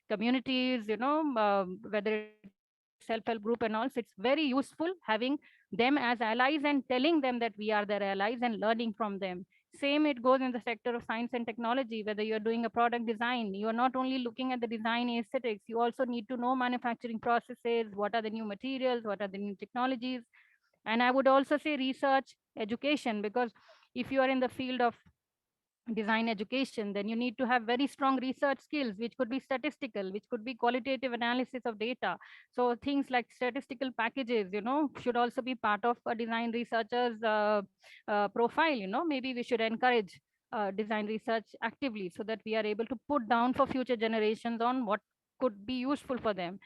communities, whether it's self-help group and all. So it's very useful having them as allies and telling them that we are their allies and learning from them. Same it goes in the sector of science and technology. Whether you're doing a product design, you're not only looking at the design aesthetics, you also need to know manufacturing processes, what are the new materials, what are the new technologies. And I would also say research, education, because if you are in the field of design education, then you need to have very strong research skills, which could be statistical, which could be qualitative analysis of data. So things like statistical packages, should also be part of a design researcher's profile. Maybe we should encourage design research actively so that we are able to put down for future generations on what could be useful for them.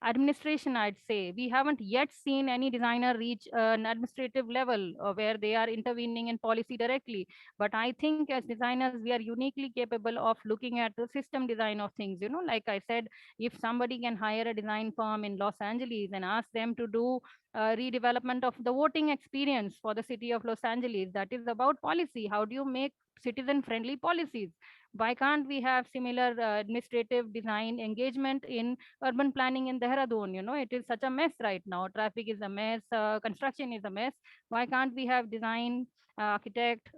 Administration, I'd say we haven't yet seen any designer reach an administrative level where they are intervening in policy directly. But I think as designers, we are uniquely capable of looking at the system design of things. Like I said, if somebody can hire a design firm in Los Angeles and ask them to do redevelopment of the voting experience for the city of Los Angeles, that is about policy. How do you make citizen friendly policies? Why can't we have similar administrative design engagement in urban planning in Dehradun? It is such a mess right now. Traffic is a mess, construction is a mess. Why can't we have design architect,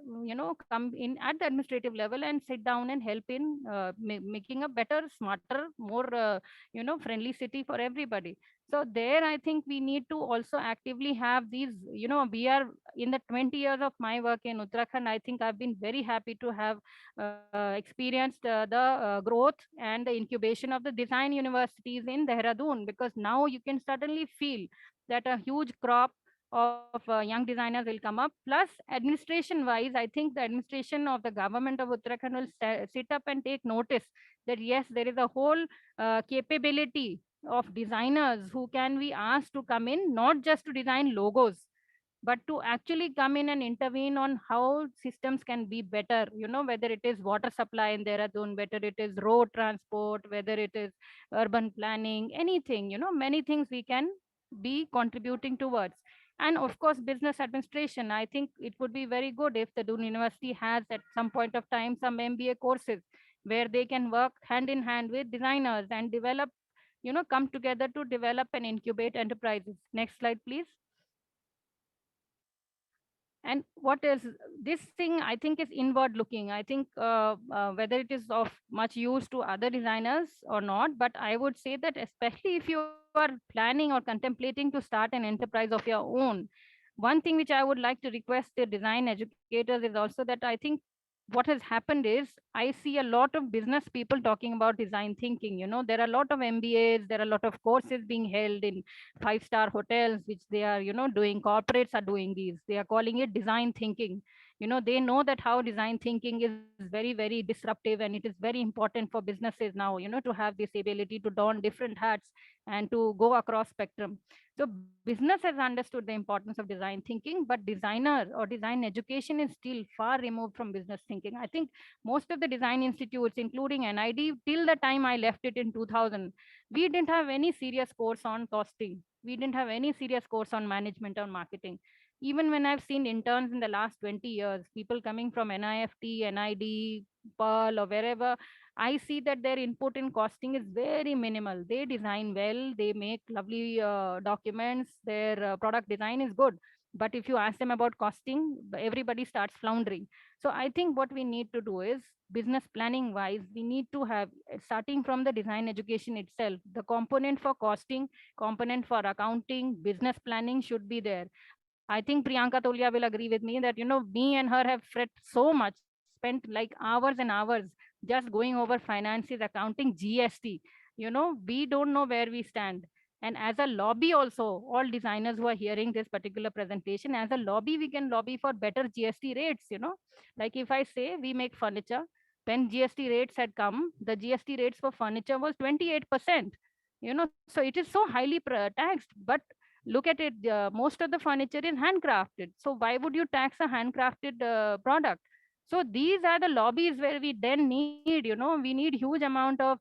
come in at the administrative level and sit down and help in making a better, smarter, more, friendly city for everybody? So there, I think we need to also actively have these, we are in the 20 years of my work in Uttarakhand. I think I've been very happy to have experienced the growth and the incubation of the design universities in Dehradun, because now you can certainly feel that a huge crop of young designers will come up. Plus, administration wise, I think the administration of the government of Uttarakhand will sit up and take notice that yes, there is a whole capability of designers who can be asked to come in, not just to design logos, but to actually come in and intervene on how systems can be better, whether it is water supply in Dehradun, whether it is road transport, whether it is urban planning, anything, many things we can be contributing towards. And of course, business administration. I think it would be very good if the Doon University has at some point of time some MBA courses where they can work hand in hand with designers and develop, come together to develop and incubate enterprises. Next slide, please. And what is this thing? I think is inward looking. I think whether it is of much use to other designers or not, but I would say that especially if you are planning or contemplating to start an enterprise of your own, one thing which I would like to request the design educators is also that I think what has happened is I see a lot of business people talking about design thinking. There are a lot of MBAs, there are a lot of courses being held in five-star hotels, which they are, doing. Corporates are doing these. They are calling it design thinking. They know that how design thinking is very, very disruptive, and it is very important for businesses now, to have this ability to don different hats and to go across spectrum. So business has understood the importance of design thinking, but designer or design education is still far removed from business thinking. I think most of the design institutes, including NID, till the time I left it in 2000, we didn't have any serious course on costing. We didn't have any serious course on management or marketing. Even when I've seen interns in the last 20 years, people coming from NIFT, NID, Pearl, or wherever, I see that their input in costing is very minimal. They design well, they make lovely documents, their product design is good. But if you ask them about costing, everybody starts floundering. So I think what we need to do is business planning wise, we need to have, starting from the design education itself, the component for costing, component for accounting, business planning should be there. I think Priyanka Tolia will agree with me that, me and her have fret so much, spent like hours and hours just going over finances, accounting, GST. We don't know where we stand. And as a lobby also, all designers who are hearing this particular presentation, as a lobby, we can lobby for better GST rates. Like if I say we make furniture, when GST rates had come, the GST rates for furniture was 28%. So it is so highly taxed. But look at it, most of the furniture is handcrafted. So why would you tax a handcrafted product? So these are the lobbies where we then need, we need huge amount of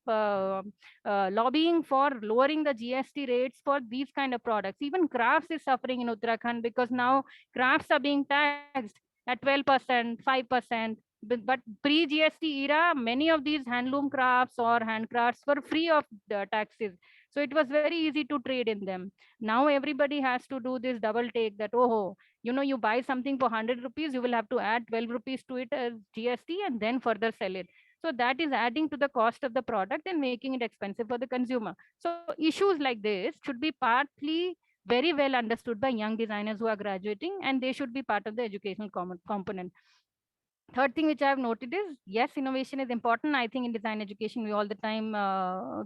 lobbying for lowering the GST rates for these kind of products. Even crafts is suffering in Uttarakhand because now crafts are being taxed at 12%, 5%. But pre-GST era, many of these handloom crafts or handcrafts were free of the taxes. So it was very easy to trade in them. Now everybody has to do this double take that, oh, you buy something for 100 rupees, you will have to add 12 rupees to it as GST and then further sell it. So that is adding to the cost of the product and making it expensive for the consumer. So issues like this should be partly very well understood by young designers who are graduating, and they should be part of the educational component. Third thing which I have noted is, yes, innovation is important. I think in design education we all the time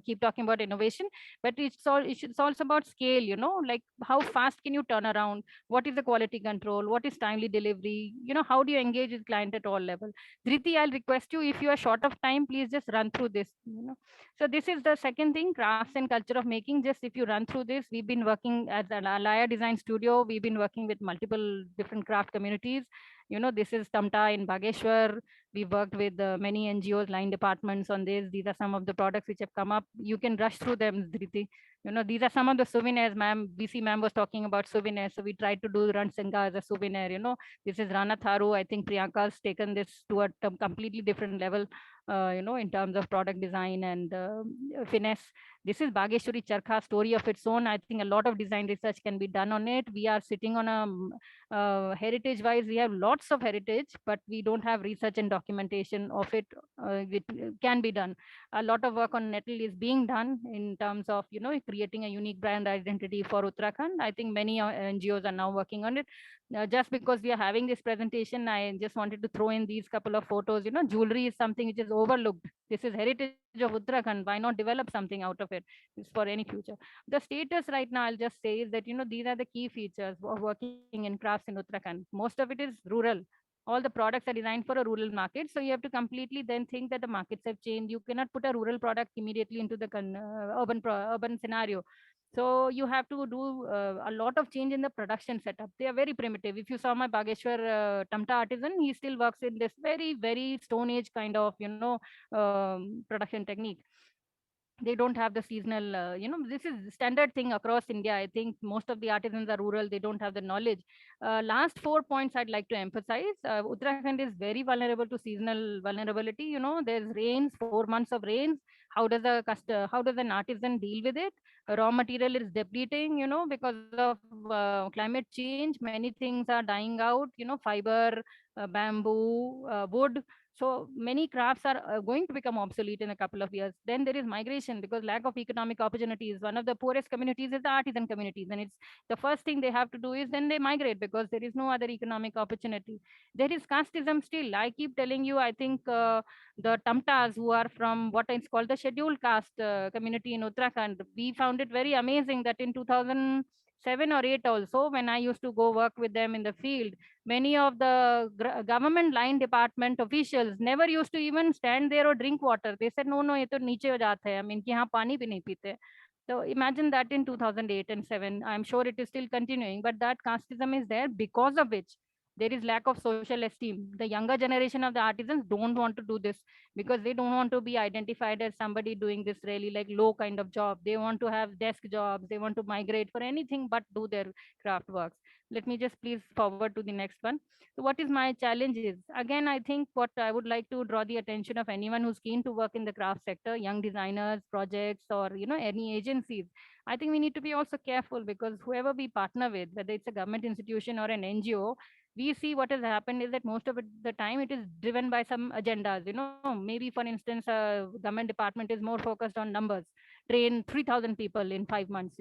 keep talking about innovation, but it's also about scale. Like how fast can you turn around? What is the quality control? What is timely delivery? How do you engage with client at all level? Dhriti, I'll request you, if you are short of time, please just run through this. So this is the second thing, crafts and culture of making. Just if you run through this, we've been working as an Alaya Design Studio. We've been working with multiple different craft communities. This is Tamta in Bageshwar. We worked with many NGOs, line departments on this. These are some of the products which have come up. You can rush through them, Dhriti. These are some of the souvenirs, ma'am. BC ma'am was talking about souvenirs. So we tried to do Ransinga as a souvenir. This is Rana Tharu. I think Priyanka's taken this to a completely different level, in terms of product design and finesse. This is Bageshwari Charkha, story of its own. I think a lot of design research can be done on it. We are sitting on a heritage wise, we have lots of heritage, but we don't have research and documentation of it. It can be done. A lot of work on nettle is being done in terms of creating a unique brand identity for Uttarakhand. I think many NGOs are now working on it. Just because we are having this presentation, I just wanted to throw in these couple of photos. Jewelry is something which is overlooked. This is heritage of Uttarakhand. Why not develop something out of it? It's for any future. The status right now, I'll just say, is that these are the key features of working in crafts in Uttarakhand. Most of it is rural. All the products are designed for a rural market, so you have to completely then think that the markets have changed. You cannot put a rural product immediately into the urban scenario. So you have to do a lot of change in the production setup. They are very primitive. If you saw my Bageshwar Tamta artisan, he still works in this very stone age kind of production technique. They don't have the seasonal, this is standard thing across India. I think most of the artisans are rural, they don't have the knowledge. Last 4 points I'd like to emphasize. Uttarakhand is very vulnerable to seasonal vulnerability. There's rains, 4 months of rains. How does an artisan deal with it? Raw material is depleting, because of climate change. Many things are dying out, fiber, bamboo, wood. So many crafts are going to become obsolete in a couple of years. Then there is migration, because lack of economic opportunities. One of the poorest communities is the artisan communities, and it's the first thing they have to do is then they migrate, because there is no other economic opportunity. There is casteism still. I keep telling you, I think the Tamtas, who are from what is called the scheduled caste community in Uttarakhand, we found it very amazing that in 2007 or 8 also, when I used to go work with them in the field, many of the government line department officials never used to even stand there or drink water. They said, no, ye to niche ho jata hai. I mean, ki yahan pani bhi nahi peete. So imagine that in 2008 and 7. I'm sure it is still continuing, but that casteism is there, because of which there is lack of social esteem. The younger generation of the artisans don't want to do this, because they don't want to be identified as somebody doing this really like low kind of job. They want to have desk jobs. They want to migrate for anything but do their craft works. Let me just please forward to the next one. So what is my challenge is, again, I think what I would like to draw the attention of anyone who's keen to work in the craft sector, young designers, projects, or any agencies. I think we need to be also careful, because whoever we partner with, whether it's a government institution or an NGO, we see what has happened is that most of the time it is driven by some agendas. Maybe for instance, a government department is more focused on numbers. Train 3,000 people in 5 months.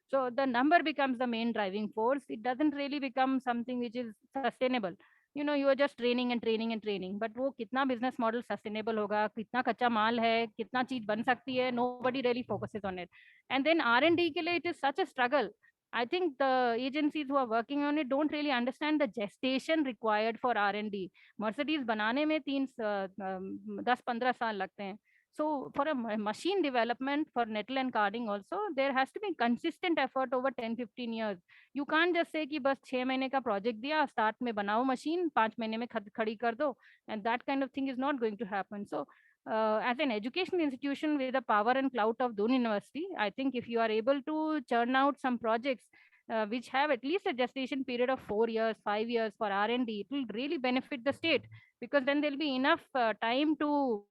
So the number becomes the main driving force. It doesn't really become something which is sustainable. You are just training and training and training, but वो कितना business model sustainable होगा, कितना कच्चा माल है, कितना चीज बन सकती है, nobody really focuses on it. And then R&D के लिए it is such a struggle. I think the agencies who are working on it don't really understand the gestation required for R&D. Mercedes बनाने में 10-15 साल लगते हैं. So for a machine development for nettle and carding also, there has to be consistent effort over 10-15 years. You can't just say कि बस 6 महीने का project दिया, start में बनाओ machine, 5 महीने में खड़ी कर दो, and that kind of thing is not going to happen. So as an educational institution with the power and clout of Doon University, I think if you are able to churn out some projects which have at least a gestation period of 4 years, 5 years for R&D, it will really benefit the state, because then there'll be enough time to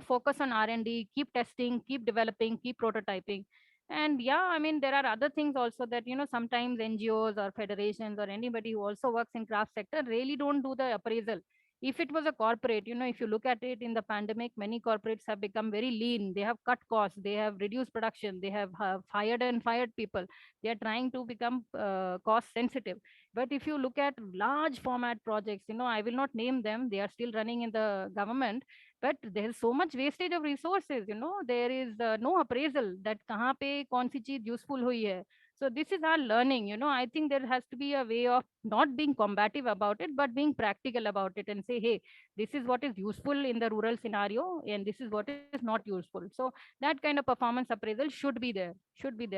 focus on R&D, keep testing, keep developing, keep prototyping. And yeah, I mean, there are other things also that sometimes NGOs or federations or anybody who also works in craft sector really don't do the appraisal. If it was a corporate, if you look at it in the pandemic, many corporates have become very lean. They have cut costs, they have reduced production, they have hired and fired people. They are trying to become cost sensitive. But if you look at large format projects, I will not name them, they are still running in the government, but there is so much wastage of resources. There is no appraisal that kahan pe kaun si cheez useful hui hai. So this is our learning. I think there has to be a way of not being combative about it, but being practical about it and say, hey, this is what is useful in the rural scenario and this is what is not useful. So that kind of performance appraisal should be there,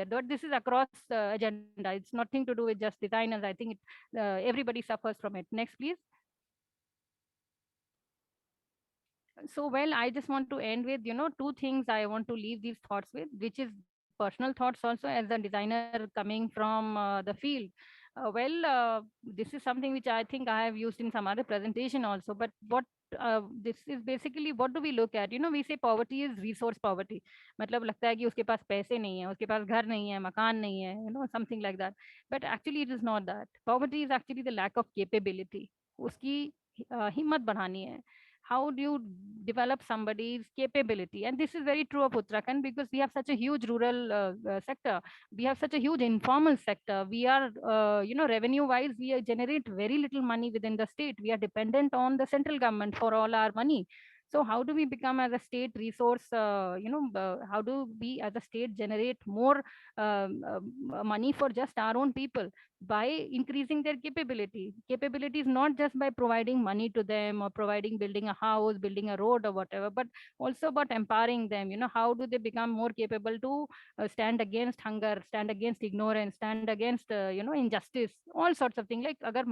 but this is across agenda. It's nothing to do with just designers. I think everybody suffers from it. Next, please. So, well, I just want to end with, two things I want to leave these thoughts with, which is personal thoughts also as a designer coming from the field. This is something which I think I have used in some other presentation also, but what this is basically, what do we look at? We say poverty is resource poverty. मतलब लगता है कि उसके पास पैसे नहीं है, उसके पास घर नहीं है, मकान नहीं है, something like that. But actually it is not that. Poverty is actually the lack of capability. उसकी हिम्मत बढ़ानी है. How do you develop somebody's capability? And this is very true of Uttarakhand because we have such a huge rural sector. We have such a huge informal sector. We are, revenue wise, we generate very little money within the state. We are dependent on the central government for all our money. So how do we become as a state resource, how do we as a state generate more money for just our own people? By increasing their capability. Capability is not just by providing money to them or building a house, building a road or whatever, but also about empowering them. How do they become more capable to stand against hunger, stand against ignorance, stand against, injustice, all sorts of things. Like अगर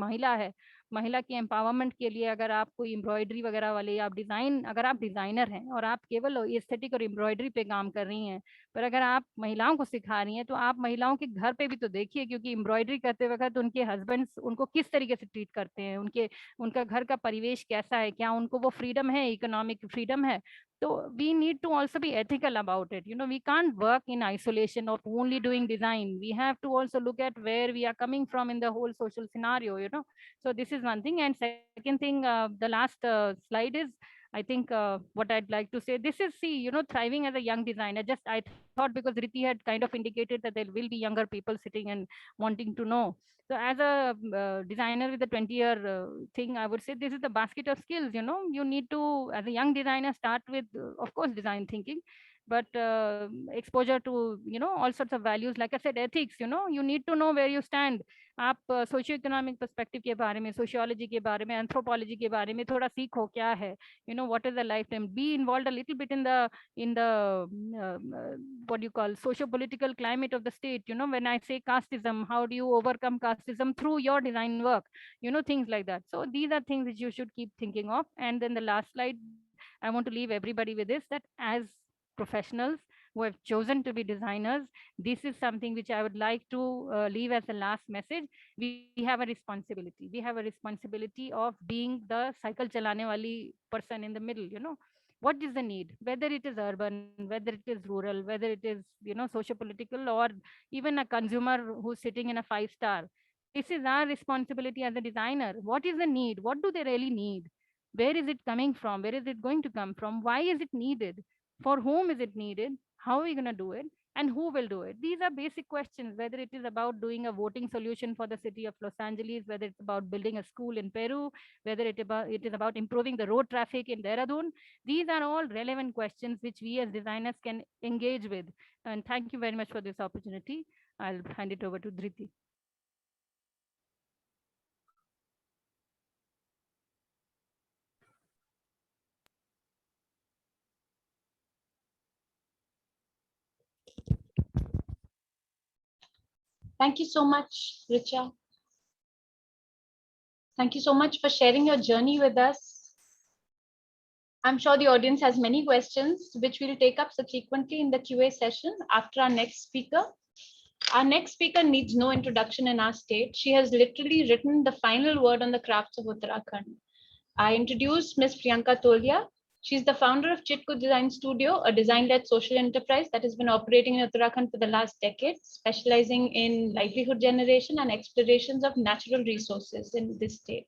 महिला की empowerment के लिए अगर आप कोई embroidery वगैरह वाले अगर आप डिजाइनर हैं और आप केवल एस्थेटिक और एम्ब्रॉयडरी पे काम कर रही हैं, पर अगर आप महिलाओं को सिखा रही हैं तो आप महिलाओं के घर पे भी तो देखिए, क्योंकि एम्ब्रॉयडरी करते वक्त उनके हस्बैंड्स उनको किस तरीके से ट्रीट करते हैं, उनका घर का परिवेश कैसा है, क्या उनको वो फ्रीडम है, इकोनॉमिक फ्रीडम है. So we need to also be ethical about it. We can't work in isolation of only doing design. We have to also look at where we are coming from in the whole social scenario. So this is one thing. And second thing, the last slide is, I think what I'd like to say, this is, thriving as a young designer. Just I thought because Riti had kind of indicated that there will be younger people sitting and wanting to know. So as a designer with a 20-year thing, I would say this is the basket of skills. You need to, as a young designer, start with, of course, design thinking, but exposure to, all sorts of values. Like I said, ethics, you need to know where you stand. आप socio economic perspective के बारे में, sociology के बारे में, anthropology के बारे में थोड़ा सीखो क्या है, what is the lifetime. Be involved a little bit in the what you call socio-political climate of the state. When I say casteism, how do you overcome casteism through your design work, things like that. So these are things that you should keep thinking of. And then the last slide, I want to leave everybody with this, that as professionals who have chosen to be designers, this is something which I would like to leave as a last message. We have a responsibility. We have a responsibility of being the cycle chalane wali person in the middle. What is the need, whether it is urban, whether it is rural, whether it is, socio-political, or even a consumer who's sitting in a 5-star. This is our responsibility as a designer. What is the need? What do they really need? Where is it coming from? Where is it going to come from? Why is it needed? For whom is it needed? How are we going to do it? And who will do it? These are basic questions, whether it is about doing a voting solution for the city of Los Angeles, whether it's about building a school in Peru, whether it is about improving the road traffic in Dehradun. These are all relevant questions which we as designers can engage with. And thank you very much for this opportunity. I'll hand it over to Dhriti. Thank you so much, Richa. Thank you so much for sharing your journey with us. I'm sure the audience has many questions, which we'll take up subsequently in the QA session after our next speaker. Our next speaker needs no introduction in our state. She has literally written the final word on the crafts of Uttarakhand. I introduce Ms. Priyanka Tolia. She's the founder of Chitku Design Studio, a design-led social enterprise that has been operating in Uttarakhand for the last decade, specializing in livelihood generation and explorations of natural resources in this state.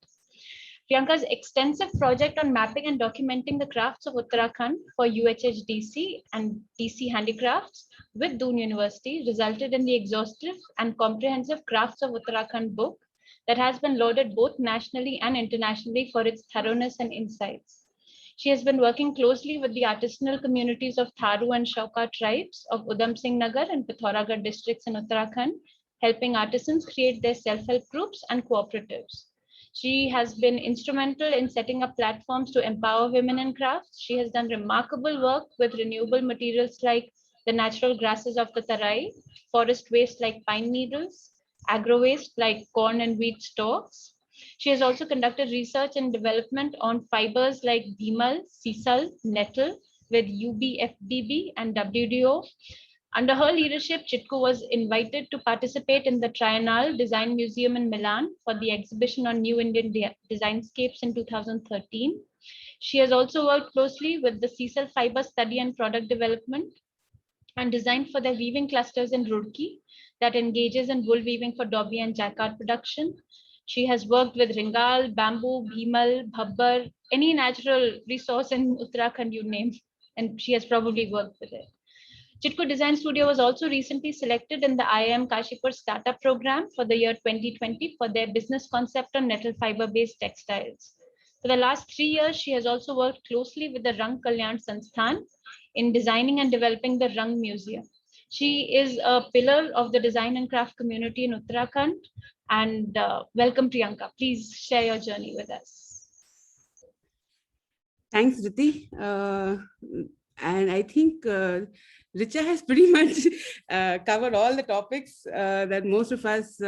Priyanka's extensive project on mapping and documenting the crafts of Uttarakhand for UHHDC and DC Handicrafts with Doon University resulted in the exhaustive and comprehensive Crafts of Uttarakhand book that has been lauded both nationally and internationally for its thoroughness and insights. She has been working closely with the artisanal communities of Tharu and Shauka tribes of Udham Singh Nagar and Pithoragarh districts in Uttarakhand, helping artisans create their self-help groups and cooperatives. She has been instrumental in setting up platforms to empower women in crafts. She has done remarkable work with renewable materials like the natural grasses of the Tarai, forest waste like pine needles, agro waste like corn and wheat stalks. She has also conducted research and development on fibers like bimal, sisal, nettle with UBFBB and WDO. Under her leadership, Chitku was invited to participate in the Triennale Design Museum in Milan for the exhibition on New Indian Designscapes in 2013. She has also worked closely with the Sisal Fiber Study and Product Development and designed for their weaving clusters in Roorkee that engages in wool weaving for Dobby and Jacquard production. She has worked with Ringal, bamboo, bhimal, bhabbar, any natural resource in Uttarakhand you name, and she has probably worked with it. Chitku Design Studio was also recently selected in the IIM Kashipur Startup Program for the year 2020 for their business concept on nettle fiber-based textiles. For the last 3 years, she has also worked closely with the Rang Kalyan Sansthan in designing and developing the Rang Museum. She is a pillar of the design and craft community in Uttarakhand. And welcome, Priyanka. Please share your journey with us. Thanks, Riti. And I think Richa has pretty much covered all the topics that most of us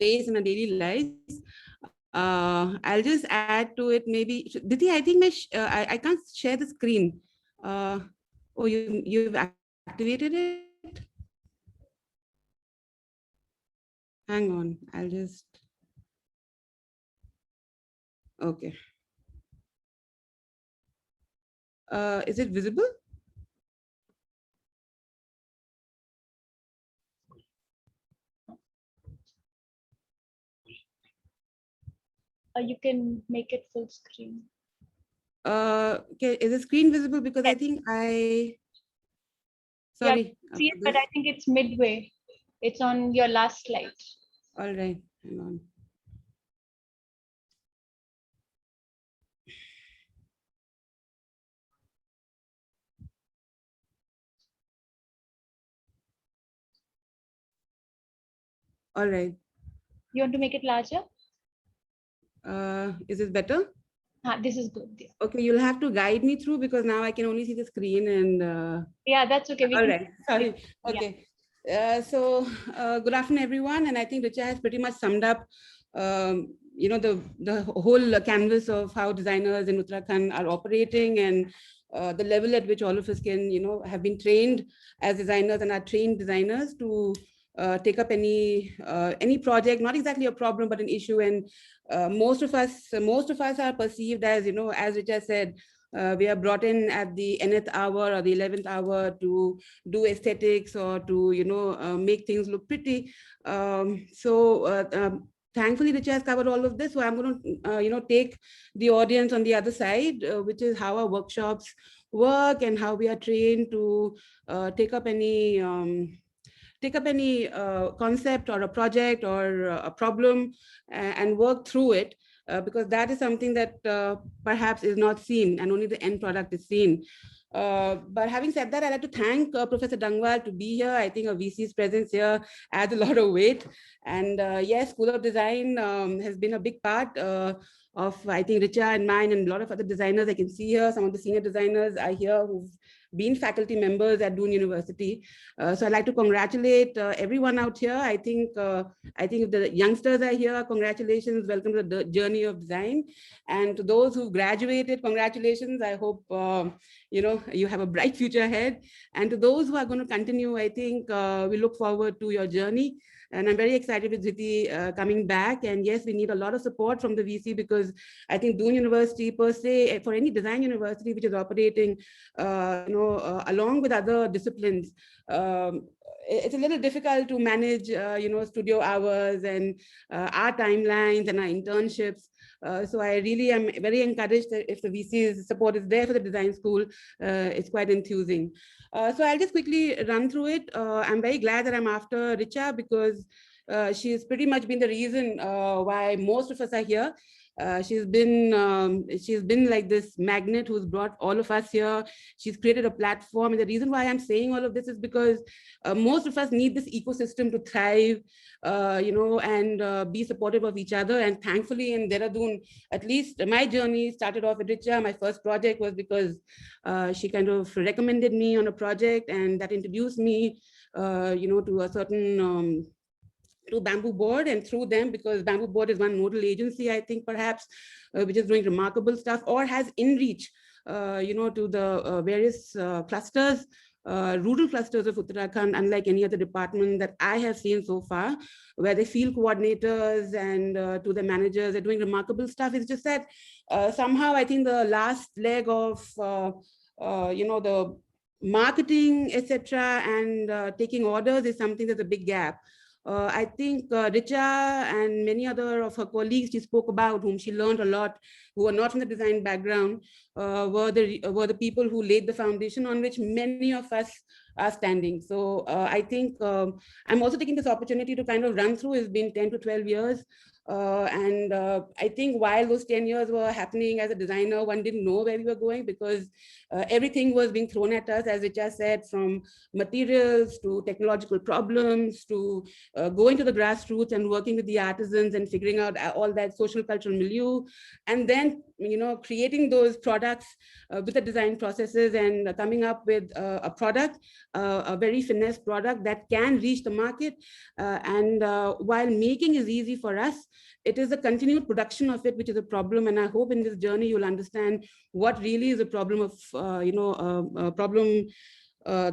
face in our daily lives. I'll just add to it maybe. Riti, I think I can't share the screen. Oh, you've activated it? Hang on, I'll just. Okay. Is it visible? You can make it full screen. Okay, is the screen visible? Because I think sorry. Yeah, see it, but I think it's midway. It's on your last slide. All right, hang on. All right. You want to make it larger? Is it better? This is good. Yeah. Okay, you'll have to guide me through because now I can only see the screen and. Yeah, that's okay. All right. Sorry. Okay. Yeah. Good afternoon, everyone. And I think Richa has pretty much summed up, the whole canvas of how designers in Uttarakhand are operating and the level at which all of us can, have been trained as designers and are trained designers to take up any project, not exactly a problem, but an issue. And most of us are perceived as, as Richa said, we are brought in at the nth hour or the 11th hour to do aesthetics or to, make things look pretty. Thankfully, Richa has covered all of this. So I'm going to, take the audience on the other side, which is how our workshops work and how we are trained to take up any concept or a project or a problem and work through it. Because that is something that perhaps is not seen and only the end product is seen. But having said that, I'd like to thank Professor Dangwal to be here. I think a VC's presence here adds a lot of weight. And yes, School of Design has been a big part of, I think, Richa and mine and a lot of other designers I can see here. Some of the senior designers are here who've been faculty members at Doon University. So I'd like to congratulate everyone out here. I think if the youngsters are here, congratulations, welcome to the journey of design. And to those who graduated, congratulations. I hope you have a bright future ahead. And to those who are going to continue, I think we look forward to your journey. And I'm very excited with Jyoti coming back. And yes, we need a lot of support from the VC because I think Doon University per se, for any design university which is operating, along with other disciplines, it's a little difficult to manage, studio hours and our timelines and our internships. So I really am very encouraged that if the VC's support is there for the design school, it's quite enthusing. So I'll just quickly run through it. I'm very glad that I'm after Richa, because she's pretty much been the reason why most of us are here. She's been like this magnet who's brought all of us here. She's created a platform, and the reason why I'm saying all of this is because most of us need this ecosystem to thrive, and be supportive of each other. And thankfully in Dehradun, at least my journey started off with Richa. My first project was because she kind of recommended me on a project, and that introduced me, to a certain to Bamboo Board, and through them, because Bamboo Board is one nodal agency, I think perhaps, which is doing remarkable stuff or has in reach, to the various clusters, rural clusters of Uttarakhand, unlike any other department that I have seen so far, where the field coordinators and to the managers are doing remarkable stuff. It's just that somehow I think the last leg of, the marketing, etc., and taking orders is something that's a big gap. I think Richa and many other of her colleagues she spoke about, whom she learned a lot, who are not from the design background, were the people who laid the foundation on which many of us are standing. So I think I'm also taking this opportunity to kind of run through. It's been 10 to 12 years. And I think while those 10 years were happening as a designer, one didn't know where we were going, because everything was being thrown at us, as Richa said, from materials to technological problems to going to the grassroots and working with the artisans and figuring out all that social cultural milieu, and then creating those products with the design processes and coming up with a product, a very finesse product that can reach the market. And while making is easy for us, it is the continued production of it which is a problem. And I hope in this journey you'll understand what really is a problem of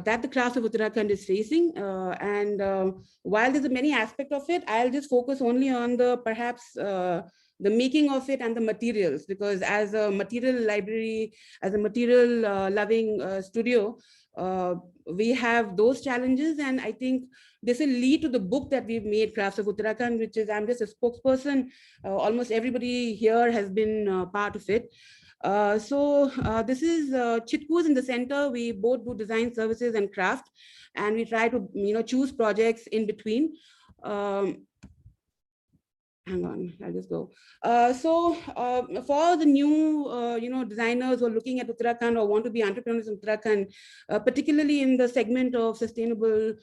that the craft of Uttarakhand is facing. While there's a many aspects of it, I'll just focus only on the perhaps the making of it and the materials, because as a material library, as a material loving studio, we have those challenges. And I think this will lead to the book that we've made, Crafts of Uttarakhand, which is, I'm just a spokesperson. Almost everybody here has been part of it. This is Chitku is in the center. We both do design services and craft, and we try to choose projects in between. Hang on, I'll just go. For the new, designers who are looking at Uttarakhand or want to be entrepreneurs in Uttarakhand, particularly in the segment of sustainable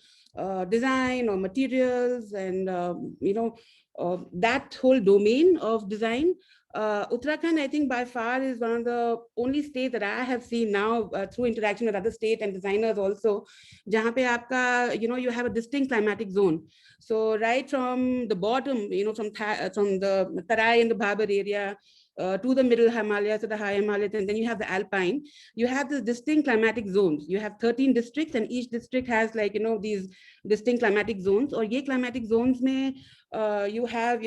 design or materials and, that whole domain of design, Uttarakhand, I think by far is one of the only states that I have seen now through interaction with other state and designers also, jahan pe aapka, you have a distinct climatic zone. So right from the bottom, from the Tarai and the Bhabar area to the middle Himalayas, to the high Himalayas, and then you have the Alpine, you have the distinct climatic zones. You have 13 districts, and each district has these distinct climatic zones. Or ye climatic zones mein, you have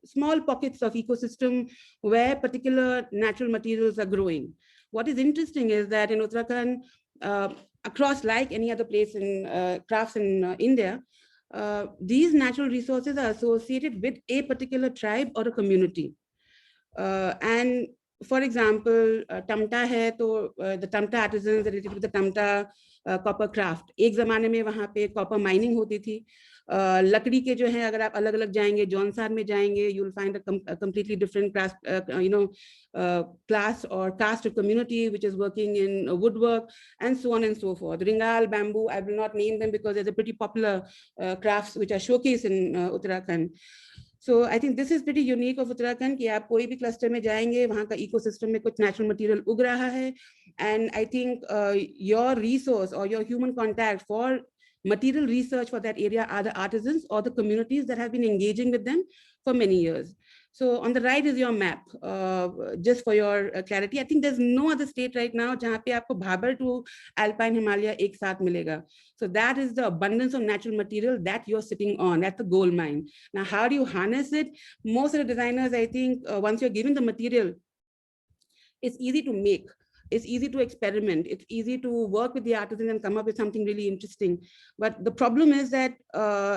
small pockets of ecosystem where particular natural materials are growing. What is interesting is that in Uttarakhand, across like any other place in crafts in India, these natural resources are associated with a particular tribe or a community. And for example, Tamta hai, to the Tamta artisans are related to the Tamta copper craft. एक ज़माने में वहाँ पे copper mining होती थी. लकड़ी के जो हैं, अगर आप अलग-अलग जाएंगे, जौनसार में जाएंगे, you'll find a completely different class, class or caste of community which is working in woodwork and so on and so forth. Ringal, bamboo, I will not name them because there's a pretty popular crafts which are showcased in Uttarakhand. So I think this is pretty unique of Uttarakhand कि आप कोई भी cluster में जाएंगे, वहाँ का ecosystem में कुछ natural material उग रहा है. And I think your resource or your human contact for material research for that area are the artisans or the communities that have been engaging with them for many years. So on the right is your map, just for your clarity. I think there's no other state right now जहाँ पे आपको Bhabar to Alpine Himalaya एक साथ मिलेगा. So that is the abundance of natural material that you're sitting on. That's the gold mine. Now, how do you harness it? Most of the designers, I think, once you're given the material, it's easy to make. it's easy to experiment. It's easy to work with the artisan and come up with something really interesting. But the problem is that,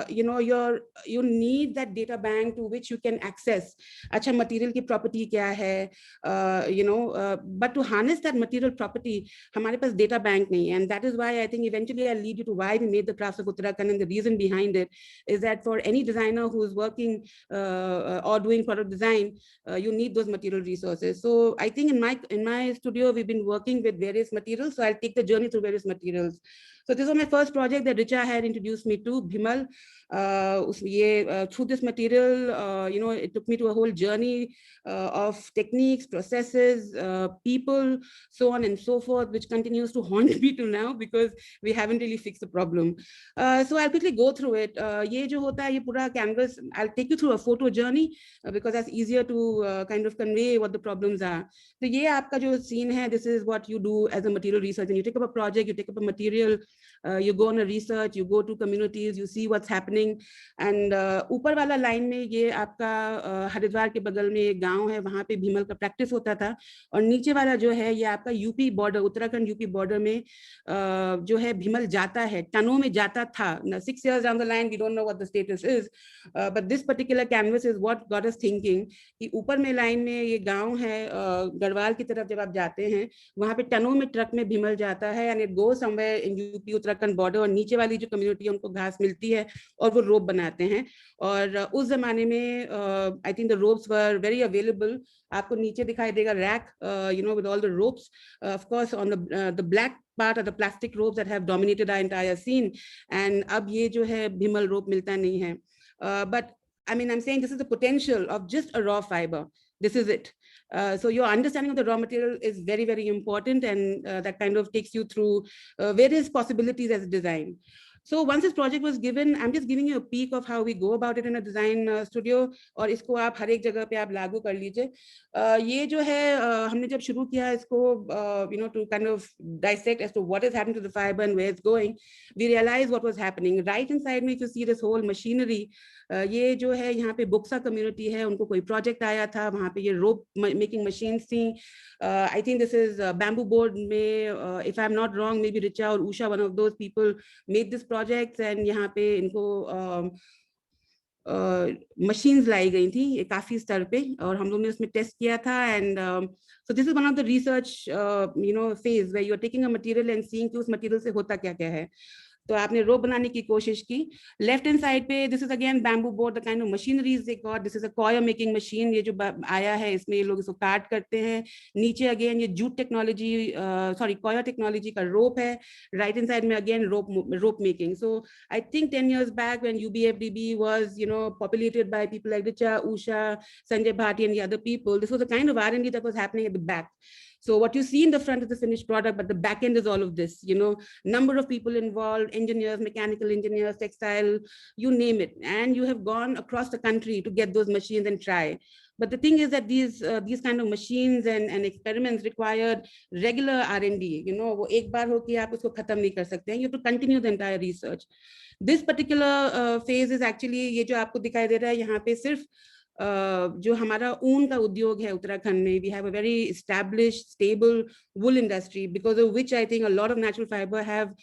you need that data bank to which you can access. Acha material ki property kya hai, but to harness that material property, hamare pas data bank nahi hai. And that is why I think eventually I'll lead you to why we made the crafts of Uttarakhand. And the reason behind it is that for any designer who is working or doing product design, you need those material resources. So I think in my studio, we've been working with various materials. So I'll take the journey through various materials. So this was my first project that Richa had introduced me to, Bhimal. Through this material, it took me to a whole journey of techniques, processes, people, so on and so forth, which continues to haunt me till now because we haven't really fixed the problem. So I'll quickly go through it. Ye jo hota hai, ye pura canvas, I'll take you through a photo journey because that's easier to kind of convey what the problems are. So ye aapka jo scene hai, this is what you do as a material research. And you take up a project, you take up a material, you go on a research, you go to communities, you see what's happening. And ऊपर वाला line में ये आपका हरिद्वार के बगल में एक गांव है, वहां पे भीमल का प्रैक्टिस होता था. और नीचे वाला जो है ये आपका UP border, Uttarakhand UP border में जो है भीमल जाता है, टनों में जाता था. 6 years down the line, we don't know what the status is, but this particular canvas is what got us thinking कि ऊपर में लाइन में ये गांव है, गढ़वाल की तरफ जब आप जाते हैं वहां पे टनों में ट्रक में भीमल जाता है, and it goes somewhere in UP Uttarakhand border. और नीचे वाली जो कम्युनिटी है उनको घास मिलती है और वो रोप बनाते हैं. और उस जमाने में I think the ropes were very available. आपको नीचे दिखाई देगा rack, with all the ropes, of course on the black part of the plastic ropes that have dominated our entire scene. And अब ये जो है भीमल रोप मिलता नहीं है. But I mean, I'm saying this is the potential of just a raw fiber. This is it. So your understanding of the raw material is very, very important, and that kind of takes you through various possibilities as a design. So once this project was given, I'm just giving you a peek of how we go about it in a design studio. और इसको आप हर एक जगह पे आप लागू कर लीजिए. ये जो है हमने जब शुरू किया इसको, to kind of dissect as to what is happening to the fiber and where it's going, we realized what was happening. Right inside me, if you see this whole machinery, ये जो है यहाँ पे बुक्सा कम्युनिटी है, उनको कोई project आया था, वहाँ पे ये रोप मेकिंग मशीन्स थी. I think this is bamboo board में, if I'm not wrong, maybe Richa or Usha, one of those people made this project. And यहाँ पे इनको machines लाई गई थी काफी स्तर पे, और हम लोग ने उसमें टेस्ट किया था. And so this is one of the research phase where you are taking a material and seeing कि उस material से होता क्या क्या है. तो आपने रोप बनाने की कोशिश की. लेफ्ट हैंड साइड पे this is again bamboo board, the kind of machineries they got. This is a coir making machine. ये जो आया है इसमें ये लोग इसको काट करते हैं. नीचे अगेन ये जूट टेक्नोलॉजी, कॉयर टेक्नोलॉजी का रोप है. राइट हैंड साइड में again rope making. So I think 10 years back when UBFDB was populated by people like Richa, Usha, Sanjay Bhati and the other people, this was the kind of R&D that was happening at the back. So what you see in the front is the finished product, but the back end is all of this, number of people involved, engineers, mechanical engineers, textile, you name it. And you have gone across the country to get those machines and try. But the thing is that these kind of machines and experiments required regular R&D. वो एक बार हो कि आप उसको खत्म नहीं कर सकते हैं. You have to continue the entire research. This particular phase is actually ये जो आपको दिखाई दे रहा है यहाँ पे सिर्फ जो हमारा ऊन का उद्योग है उत्तराखंड में. We have a very established, stable wool industry, because of which I think a lot of natural fiber have,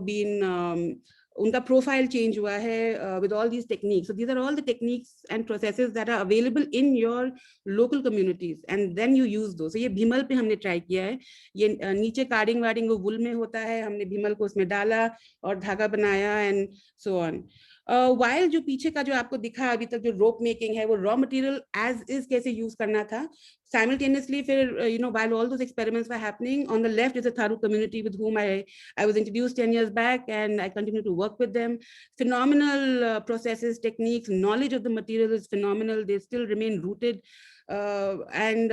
been उनका प्रोफाइल चेंज हुआ है with all these techniques. So these are all the techniques and processes that are available in your local communities, and then you use those. So ये भीमल पे हमने try किया है. ये नीचे कार्डिंग वार्डिंग वो वुल में होता है, हमने भीमल को उसमें डाला और धागा बनाया and so on. While जो पीछे का जो आपको दिखा अभी तक जो रोप मेकिंग है वो रॉ मटेरियल एज इज कैसे यूज करना था. Simultaneously, while all those experiments were happening, on the left is a Tharu community with whom I was introduced 10 years back, and I continue to work with them. Phenomenal processes, techniques, knowledge of the material is phenomenal. They still remain rooted. And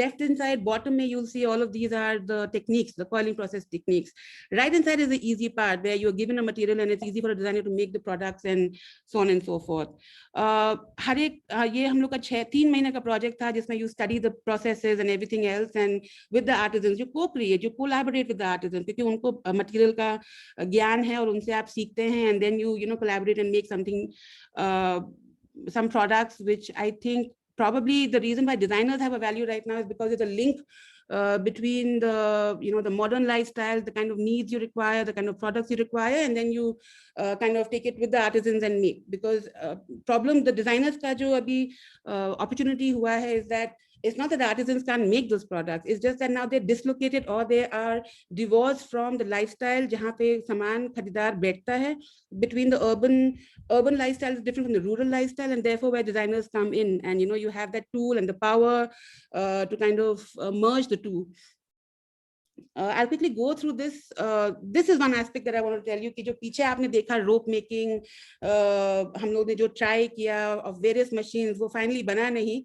left inside, bottom mein, you'll see all of these are the techniques, the coiling process techniques. Right inside is the easy part where you're given a material and it's easy for a designer to make the products and so on and so forth. हर एक ये हम लोग का 3 महीने का project था जिसमें you study the processes and everything else, and with the artisans, जो co-create, जो collaborate with the artisans, क्योंकि उनको material का ज्ञान है और उनसे आप सीखते हैं, and then you collaborate and make something, some products which I think probably the reason why designers have a value right now is because it's a link between the modern lifestyle, the kind of needs you require, the kind of products you require, and then you kind of take it with the artisans and make. Because problem the designers ka jo abhi opportunity hua hai is that it's not that the artisans can't make those products, it's just that now they're dislocated or they are divorced from the lifestyle jahan pe saman kharidar baithta hai. Between the urban lifestyle is different from the rural lifestyle, and therefore where designers come in, and you have that tool and the power to kind of merge the two. I'll quickly go through this. This is one aspect that I want to tell you कि जो पीछे आपने देखा rope making, हम लोग ने जो try किया of various machines, वो finally बना नहीं.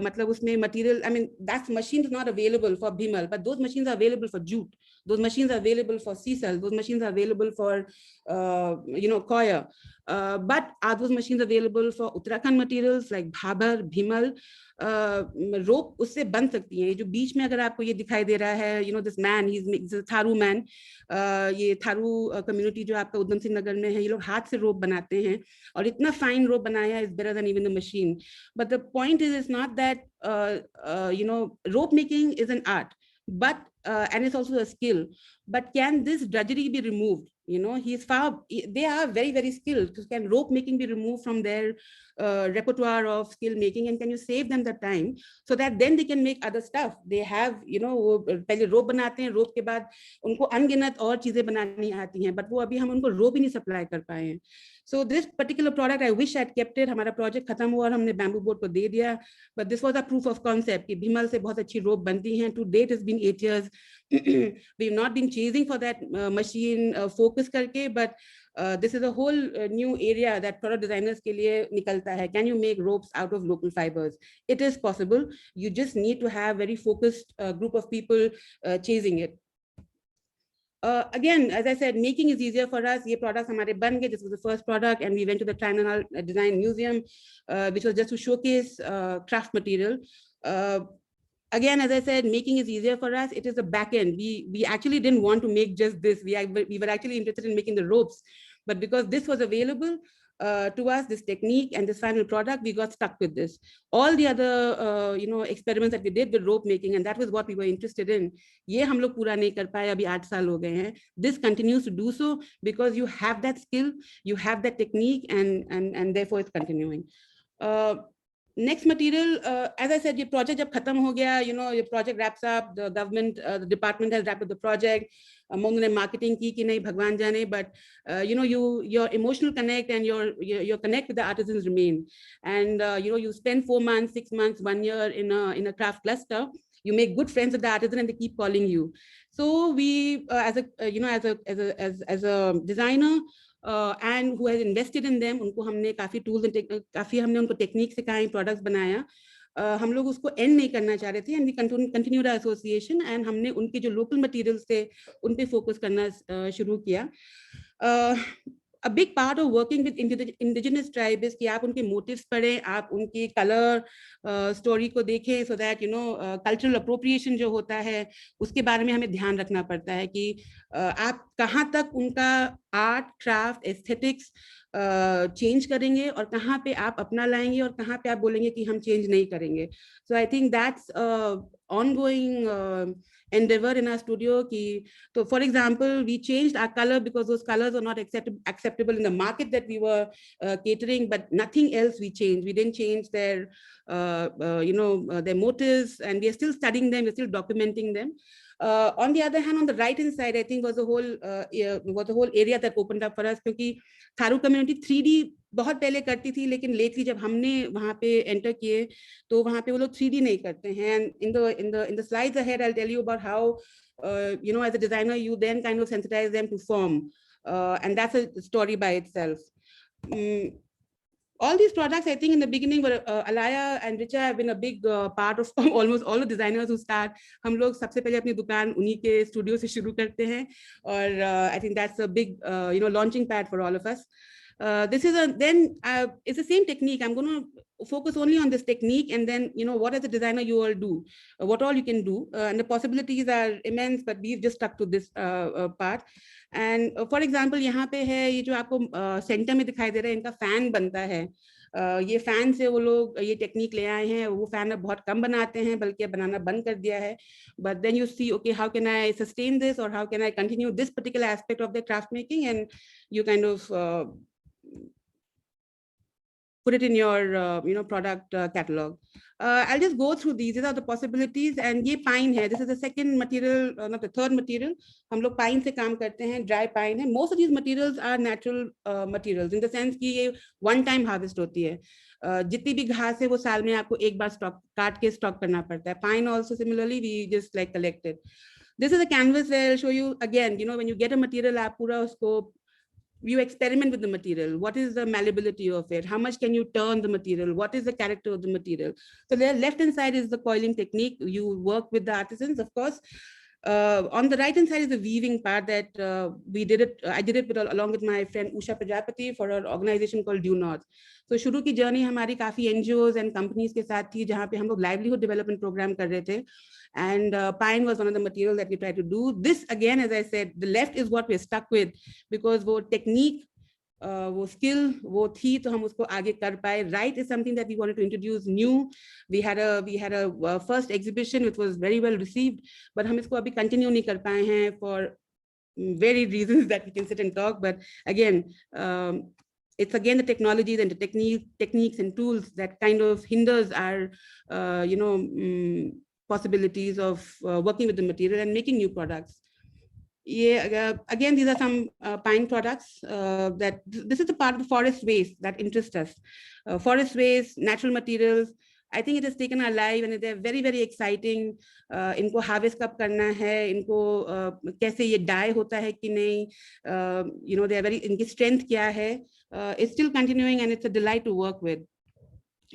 मतलब उसमें material, I mean, that machine is not available for Bhimal, but those machines are available for jute. Those machines are available for sisal. Those machines are available for, koya. But are those machines available for Uttarakhand materials like bhabar, Bhimal? रोप उससे बन सकती है. जो बीच में अगर आपको ये दिखाई दे रहा है, this man, he's a Tharu man, ये थारू कम्युनिटी जो आपका उधम सिंह नगर में है, ये लोग हाथ से रोप बनाते हैं और इतना फाइन रोप बनाया है, is better than even the machine. But the point is, it's not that rope making is an art, but and it's also a skill. But can this drudgery be removed? They are very, very skilled. Can rope making be removed from their repertoire of skill making, and can you save them the time so that then they can make other stuff? They have, पहले rope बनाते हैं, rope के बाद उनको अनगिनत और चीजें बनानी आती हैं, but वो अभी हम उनको rope ही नहीं supply कर पाए हैं. So this particular product, I wish I'd kept it. हमारा project खत्म हुआ और हमने bamboo boat को दे दिया. But this was a proof of concept कि भीमल से बहुत अच्छी rope बनती हैं. To date, it's been 8 years. We've not been chasing for that machine focus करके, but this is a whole new area that product designers के लिए निकलता है. Can you make ropes out of local fibers? It is possible. You just need to have very focused group of people chasing it. Again, as I said, making is easier for us. Ye products hamare ban gaye. This was the first product, and we went to the Triennial Design Museum, which was just to showcase craft material. Again, as I said, making is easier for us. It is the back end. We actually didn't want to make just this. We were actually interested in making the ropes, but because this was available to us, this technique and this final product, we got stuck with this. All the other experiments that we did with rope making, and that was what we were interested in. ये हम लोग पूरा नहीं कर पाए, अभी 8 साल हो गए हैं. This continues to do so because you have that skill, you have that technique, and therefore it's continuing. Next material, as I said, ये project जब खत्म हो गया, your project wraps up, the government, the department has wrapped up the project. Monu ने marketing की कि नहीं भगवान जाने, but your emotional connect and your connect with the artisans remain. And you spend 4 months, 6 months, 1 year in a craft cluster. You make good friends with the artisan, and they keep calling you. So we, as a designer. And who has invested in them, उनको हमने काफी tools and काफी हमने उनको technique सिखाई, products बनाया. हम लोग उसको end नहीं करना चाह रहे थे, and we continued our association, and हमने उनके जो local materials थे उन पे focus करना शुरू किया. A big part of working with indigenous tribes is कि आप उनके motives पढ़ें, आप उनकी color story को देखें, so that cultural appropriation जो होता है उसके बारे में हमें ध्यान रखना पड़ता है कि आप कहाँ तक उनका art, craft, aesthetics change करेंगे और कहाँ पे आप अपना लाएंगे और कहाँ पे आप बोलेंगे कि हम change नहीं करेंगे. So I think that's ongoing endeavor in our studio. So for example, we changed our color because those colors are not acceptable in the market that we were catering, but nothing else we changed. We didn't change their their motives, and we are still studying them, we're still documenting them. On the other hand, on the right hand side, I think was a whole area that opened up for us, क्योंकि Tharu community 3D बहुत पहले करती थी, लेकिन lately जब हमने वहाँ पे enter किए तो वहाँ पे वो लोग 3D नहीं करते हैं. And in the slides ahead, I'll tell you about how as a designer you then kind of sensitize them to form, and that's a story by itself. All these products, I think in the beginning were Alaya and Richa have been a big part of almost all the designers who start. हम लोग सबसे पहले अपनी दुकान उन्हीं के studio से शुरू करते हैं, और I think that's a big launching pad for all of us. This is it's the same technique. I'm going to focus only on this technique, and then what as a designer you all do, what all you can do, and the possibilities are immense, but we've just stuck to this part. And for example, यहाँ पे है ये जो आपको center में दिखाई दे रहा है, इनका fan बनता है. ये फैन से वो लोग ये टेक्निक ले आए हैं, वो फैन अब बहुत कम बनाते हैं, बल्कि बनाना बंद कर दिया है. But then you see, okay, how can I sustain this, or how can I continue this particular aspect of the craft making, and you kind of put it in your product catalog. I'll just go through these. These are the possibilities. And ये pine है. This is the second material, not the third material. हम लोग pine से काम करते हैं. Dry pine है. Most of these materials are natural materials in the sense कि ये one time harvest होती है. जितनी भी घास है वो साल में आपको एक बार स्टॉक काट के स्टॉक करना पड़ता है. Pine also similarly we just like collect it. This is a canvas where I'll show you again. When you get a material, आप पूरा उसको you experiment with the material. What is the malleability of it? How much can you turn the material? What is the character of the material? So the left hand side is the coiling technique. You work with the artisans, of course. On the right hand side is the weaving part that I did it along with my friend Usha Prajapati for an organization called Doon. So शुरू की journey हमारी काफी NGOs and companies के साथ थी, जहाँ पे हम लोग livelihood development program कर रहे थे. And pine was one of the materials that we tried to do. This again, as I said, the left is what we're stuck with, because वो technique, वो skill वो थी, तो हम उसको आगे कर पाए. Right is something that we wanted to introduce new. We had a first exhibition which was very well received, but हम इसको अभी continue नहीं कर पाए हैं for varied reasons that we can sit and talk. But again, it's again the technologies and the techniques and tools that kind of hinders our possibilities of working with the material and making new products. Yeah, again, these are some pine products that this is the part of the forest waste that interests us. Forest waste, natural materials. I think it has taken our life and they're very, very exciting. इनको harvest कब करना है, इनको कैसे ये die होता है कि नहीं, they are very, इनकी strength क्या है. It's still continuing and it's a delight to work with.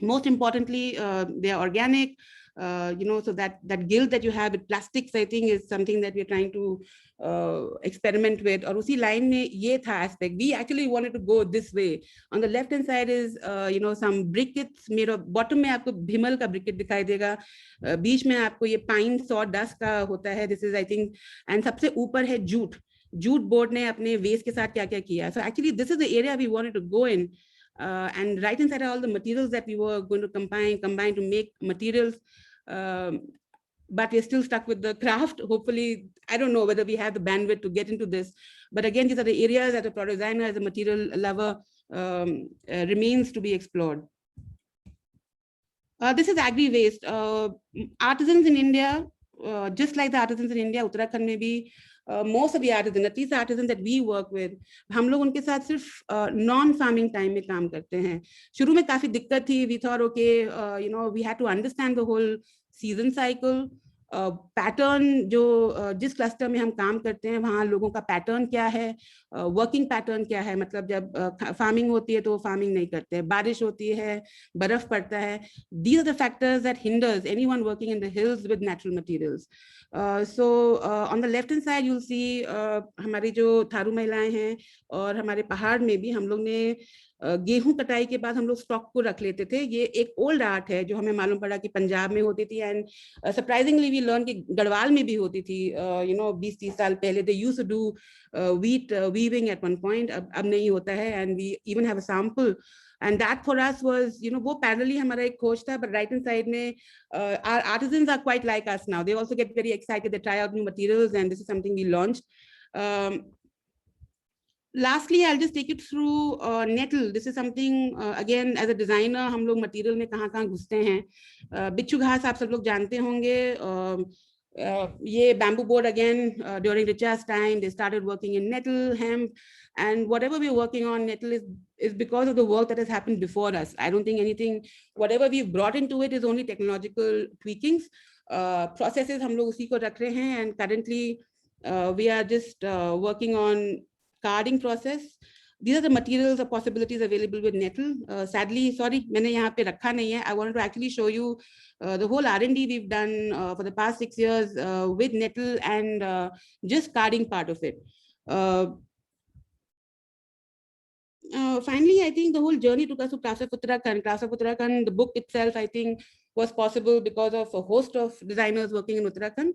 Most importantly, they are organic. So that guilt that you have with plastics, I think, is something that we're trying to experiment with. और उसी line में ये था aspect. We actually wanted to go this way. On the left hand side is some briquettes made of, bottom में आपको भीमल का briquette दिखाई देगा, बीच में आपको ये pine sawdust का होता है. This is, I think, and सबसे ऊपर है jute board ने अपने waste के साथ क्या क्या किया. So actually this is the area we wanted to go in. And right inside are all the materials that we were going to combine to make materials. But we're still stuck with the craft. Hopefully, I don't know whether we have the bandwidth to get into this. But again, these are the areas that a product designer, as a material lover, remains to be explored. This is agri-waste. Artisans in India, just like the artisans in India, Uttarakhand maybe, most of the artisans, at least the artisans that we work with, हम लोग उनके साथ सिर्फ non-farming time में काम करते हैं. शुरू में काफी दिक्कत थी. We thought, okay, we had to understand the whole season cycle, pattern जो जिस cluster में हम काम करते हैं वहाँ लोगों का pattern क्या है, working pattern क्या है. मतलब जब farming होती है तो farming नहीं करते हैं, बारिश होती है, बर्फ पड़ता है. These are the factors that hinders anyone working in the hills with natural materials. So on the left hand side you'll see हमारी जो थारू महिलाएं हैं और हमारे पहाड़ में भी हम लोग ने गेहूं कटाई के बाद हम लोग स्टॉक को रख लेते थे. ये एक ओल्ड आर्ट है जो हमें मालूम पड़ा कि पंजाब में होती थी, एंड सरप्राइजिंगली वी लर्न कि गढ़वाल में भी होती थी. 20-30 साल पहले they used to do wheat weaving at one point. अब नहीं होता है, and we even have a sample. And that for us was, वो parallelly हमारा एक खोज था. But right hand side में our artisans are quite like us now. They also get very excited. They try out new materials, and this is something we launched. Lastly, I'll just take it through nettle. This is something, again, as a designer, हम लोग material में कहाँ घुसते हैं. बिच्छू घास आप सब लोग जानते होंगे. ये bamboo board again, during Richa's time, they started working in nettle, hemp, and whatever we're working on, nettle is because of the work that has happened before us. I don't think anything, whatever we've brought into it is only technological tweakings. Processes हम लोग उसी को रख रहे हैं, and currently we are just working on carding process. These are the materials or possibilities available with nettle. Sadly, sorry, मैंने यहाँ पे रखा नहीं है. I wanted to actually show you the whole R&D we've done for the past 6 years with nettle and just carding part of it. Finally, I think the whole journey took us to Crafts of Uttarakhand. Crafts of Uttarakhand, the book itself, I think, was possible because of a host of designers working in Uttarakhand.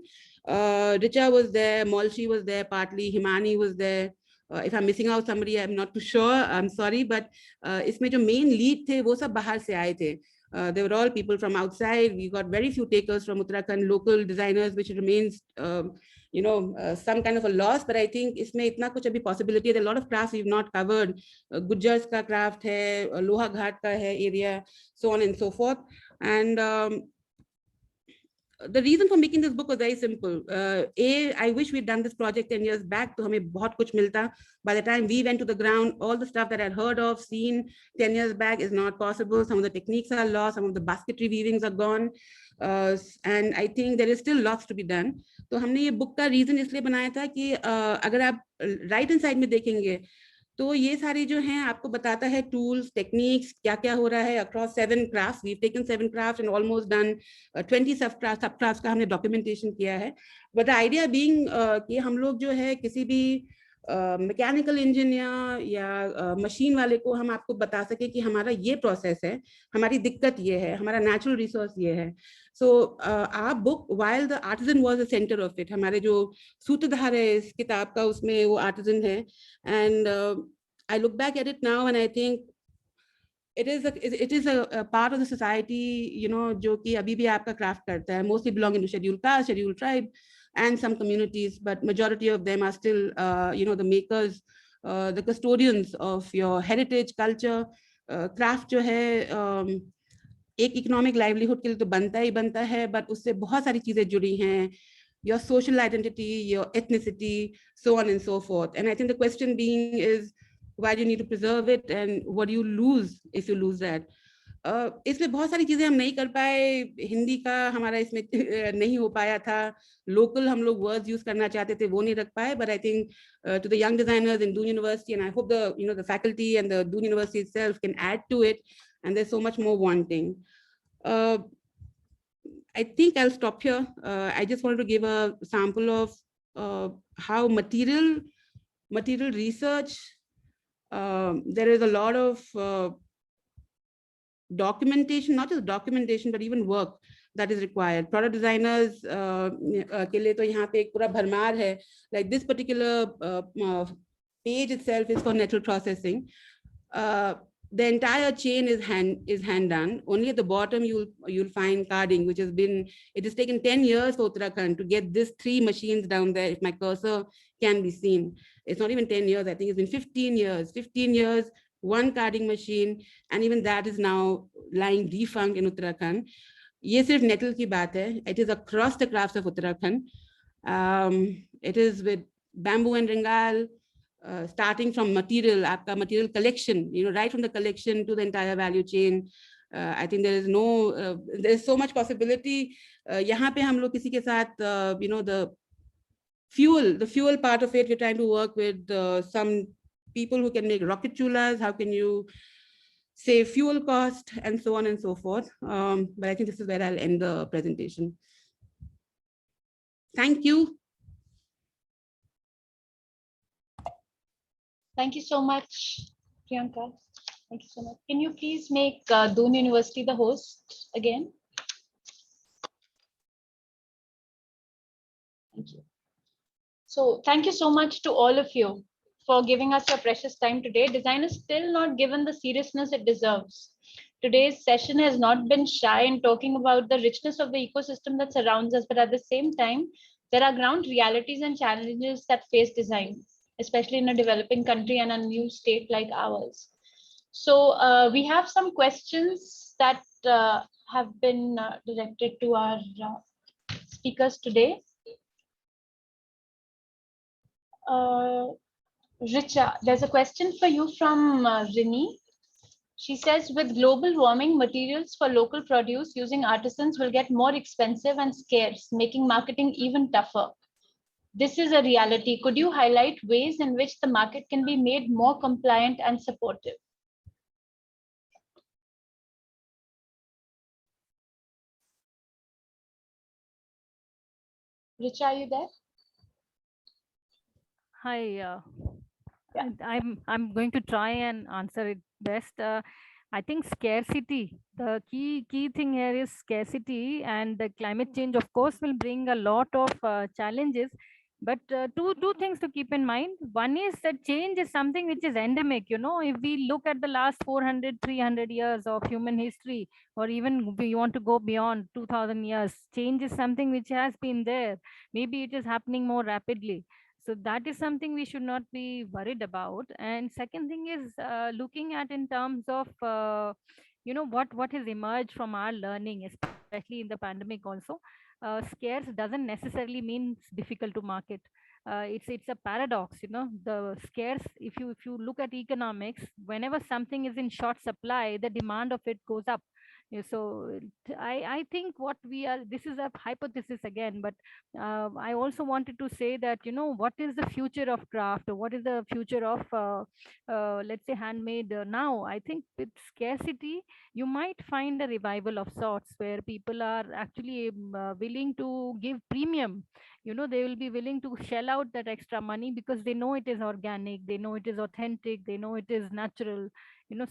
Richa was there, Molshi was there partly, Himani was there. If I'm missing out somebody, I'm not too sure. I'm sorry, but इसमें जो main lead थे वो सब बाहर से आए थे. They were all people from outside. We got very few takers from Uttarakhand, local designers, which remains, some kind of a loss. But I think इसमें इतना कुछ अभी possibility. There are a lot of crafts we've not covered. Gujjars का craft है, Loha Ghat का है area, so on and so forth. And the reason for making this book was very simple. I wish we'd done this project 10 years back. तो हमें बहुत कुछ मिलता. By the time we went to the ground, all the stuff that I'd heard of, seen 10 years back is not possible. Some of the techniques are lost. Some of the basketry weavings are gone. And I think there is still lots to be done. तो हमने ये book का reason इसलिए बनाया था कि अगर आप right hand side में देखेंगे तो ये सारी जो हैं आपको बताता है tools, techniques, क्या क्या हो रहा है across 7 crafts. We've taken 7 crafts and almost done 20 subcrafts का हमने documentation किया है. But the idea being कि हम लोग जो है किसी भी मैकेनिकल इंजीनियर या मशीन वाले को हम आपको बता सके कि हमारा ये प्रोसेस है, हमारी दिक्कत ये है, हमारा नेचुरल रिसोर्स ये है. सो our book, while the artisan was the center of it, हमारे जो सूत्रधार है इस किताब का उसमें वो artisan है. And I look back at it now and I think it is a part of the society, जो कि अभी भी आपका craft करता है. Mostly belonging to scheduled caste, scheduled tribe, and some communities, but majority of them are still, the makers, the custodians of your heritage, culture. Craft जो है एक economic livelihood के लिए तो बनता ही बनता है, but उससे बहुत सारी चीजें जुड़ी हैं. Your social identity, your ethnicity, so on and so forth. And I think the question being is, why do you need to preserve it, and what do you lose if you lose that? इसमें बहुत सारी चीजें हम नहीं कर पाए. हिंदी का हमारा इसमें नहीं हो पाया था. लोकल हम लोग वर्ड्स यूज करना चाहते थे, वो नहीं रख पाए. But I think to the young designers in Doon University, and I hope the faculty and the Doon University itself can add to it, and there's so much more wanting. I think I'll stop here. I just wanted to give a sample of how material research, there is a lot of documentation, not just documentation, but even work that is required. Product designers के लिए तो यहाँ पे एक पूरा भरमार है. Like this particular page itself is for natural processing. The entire chain is hand done. Only at the bottom you'll find carding, which it has taken 10 years for Uttarakhand to get these 3 machines down there. If my cursor can be seen, it's not even 10 years. I think it's been 15 years. 15 years, 1 carding machine, and even that is now lying defunct in Uttarakhand. ये सिर्फ nettle की बात है. It is across the crafts of Uttarakhand. It is with bamboo and ringal. Starting from material, आपका material collection, right from the collection to the entire value chain. I think there is so much possibility. यहाँ पे हम लोग किसी के साथ, the fuel part of it, we're trying to work with some people who can make rocket chulas. How can you save fuel cost and so on and so forth. But I think this is where I'll end the presentation. Thank you. Thank you so much, Priyanka. Thank you so much. Can you please make Doon University the host again? Thank you. So thank you so much to all of you for giving us your precious time today. Design is still not given the seriousness it deserves. Today's session has not been shy in talking about the richness of the ecosystem that surrounds us, but at the same time, there are ground realities and challenges that face design, especially in a developing country and a new state like ours. So we have some questions that have been directed to our speakers today. Richa, there's a question for you from Rini. She says, with global warming, materials for local produce using artisans will get more expensive and scarce, making marketing even tougher. This is a reality. Could you highlight ways in which the market can be made more compliant and supportive? Richa, are you there? Hi, I'm going to try and answer it best. I think scarcity, the key thing here is scarcity, and the climate change, of course, will bring a lot of challenges. But two things to keep in mind. One is that change is something which is endemic. If we look at the last 400, 300 years of human history, or even we want to go beyond 2000 years, change is something which has been there. Maybe it is happening more rapidly. So that is something we should not be worried about. And second thing is looking at in terms of what has emerged from our learning, especially in the pandemic also. Scarce doesn't necessarily mean difficult to market. It's a paradox. The scarce, if you look at economics, whenever something is in short supply, the demand of it goes up. So I think what we are, this is a hypothesis again, but I also wanted to say that what is the future of craft, or what is the future of let's say handmade now. I think with scarcity you might find a revival of sorts, where people are actually willing to give premium. They will be willing to shell out that extra money because they know it is organic, they know it is authentic, they know it is natural.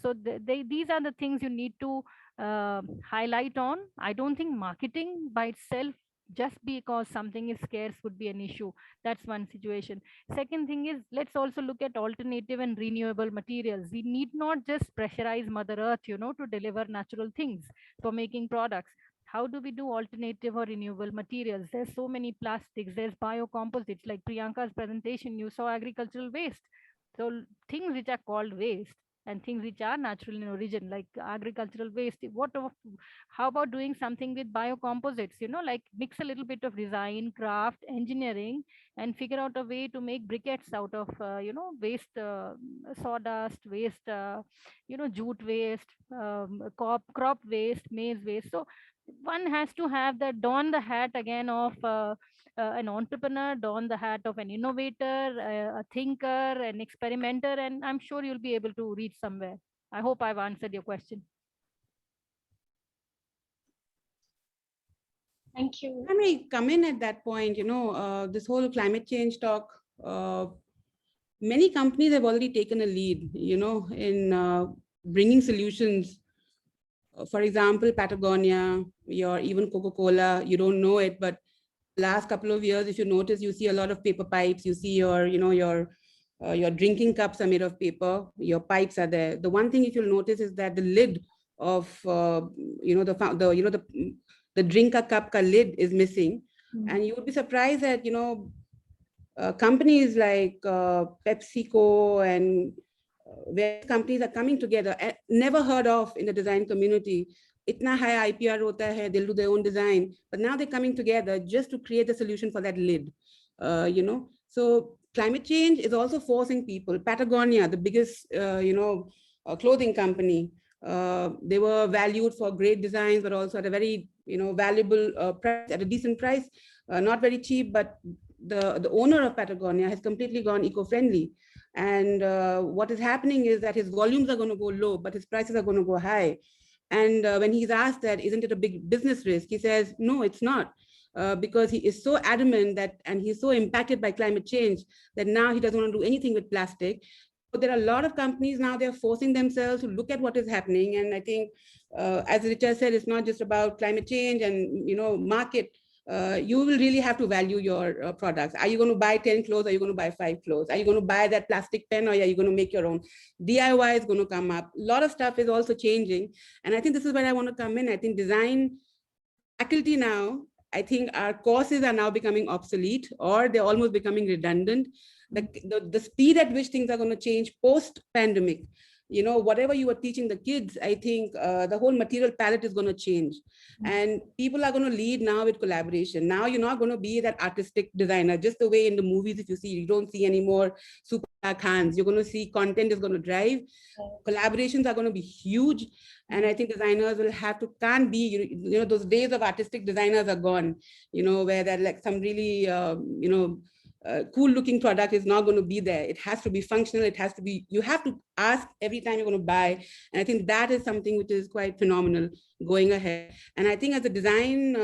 So these are the things you need to highlight on. I don't think marketing by itself, just because something is scarce, would be an issue. That's one situation. Second thing is, let's also look at alternative and renewable materials. We need not just pressurize Mother Earth, to deliver natural things for making products. How do we do alternative or renewable materials? There's so many plastics, there's biocomposites. Like Priyanka's presentation, you saw agricultural waste. So things which are called waste and things which are natural in origin, like agricultural waste, how about doing something with biocomposites? Like mix a little bit of design, craft, engineering, and figure out a way to make briquettes out of waste, sawdust waste, jute waste, crop waste, maize waste. So one has to have that, don the hat again of an entrepreneur, don the hat of an innovator, a thinker, an experimenter, and I'm sure you'll be able to reach somewhere. I hope I've answered your question. Thank you. Let me come in at that point. This whole climate change talk, many companies have already taken a lead, in bringing solutions. For example, Patagonia, or even Coca-Cola, you don't know it, but last couple of years, if you notice, you see a lot of paper pipes. You see your drinking cups are made of paper. Your pipes are there. The one thing, if you'll notice, is that the lid of the drinker cup ka lid is missing. And you would be surprised that companies like PepsiCo and various companies are coming together. Never heard of in the design community. Itna high IPR hota hai, they'll do their own design, but now they're coming together just to create a solution for that lid. So climate change is also forcing people. Patagonia, the biggest clothing company, they were valued for great designs, but also at a very valuable price, at a decent price, not very cheap. But the owner of Patagonia has completely gone eco-friendly. And what is happening is that his volumes are going to go low, but his prices are going to go high. And when he's asked that, isn't it a big business risk? He says, no, it's not. Because he is so adamant that, and he's so impacted by climate change, that now he doesn't want to do anything with plastic. But there are a lot of companies now, they're forcing themselves to look at what is happening. And I think, as Richa said, it's not just about climate change and market. You will really have to value your products. Are you going to buy 10 clothes? Or are you going to buy 5 clothes? Are you going to buy that plastic pen, or are you going to make your own? DIY is going to come up. A lot of stuff is also changing. And I think this is where I want to come in. I think design faculty now, I think our courses are now becoming obsolete, or they're almost becoming redundant. The speed at which things are going to change post-pandemic, whatever you were teaching the kids, I think the whole material palette is going to change. And people are going to lead now with collaboration. Now you're not going to be that artistic designer, just the way in the movies, if you see, you don't see anymore super hands. You're going to see content is going to drive. Collaborations are going to be huge. And I think designers will have to, can't be, those days of artistic designers are gone, where they're like some really, cool looking product is not going to be there. It has to be functional. It has to be, you have to ask every time you're going to buy. And I think that is something which is quite phenomenal going ahead. And I think as a design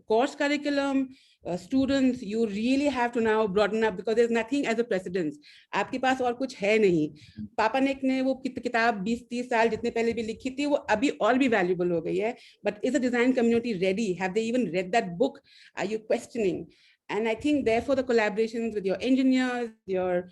course curriculum, students, you really have to now broaden up, because there's nothing as a precedence. आपके पास और कुछ है नहीं. पापा ने वो किताब 20-30 साल जितने पहले भी लिखी थी, वो अभी और भी valuable हो गई है. But is the design community ready? Have they even read that book? Are you questioning? And I think therefore the collaborations with your engineers, your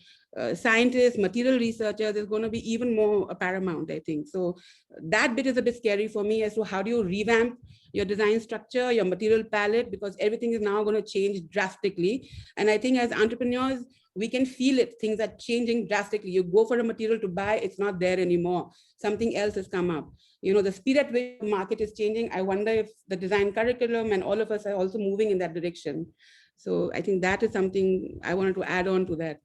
scientists, material researchers is going to be even more paramount, I think. So that bit is a bit scary for me as to how do you revamp your design structure, your material palette, because everything is now going to change drastically. And I think as entrepreneurs, we can feel it. Things are changing drastically. You go for a material to buy, it's not there anymore. Something else has come up. You know, the speed at which the market is changing. I wonder if the design curriculum and all of us are also moving in that direction. So I think that is something I wanted to add on to that.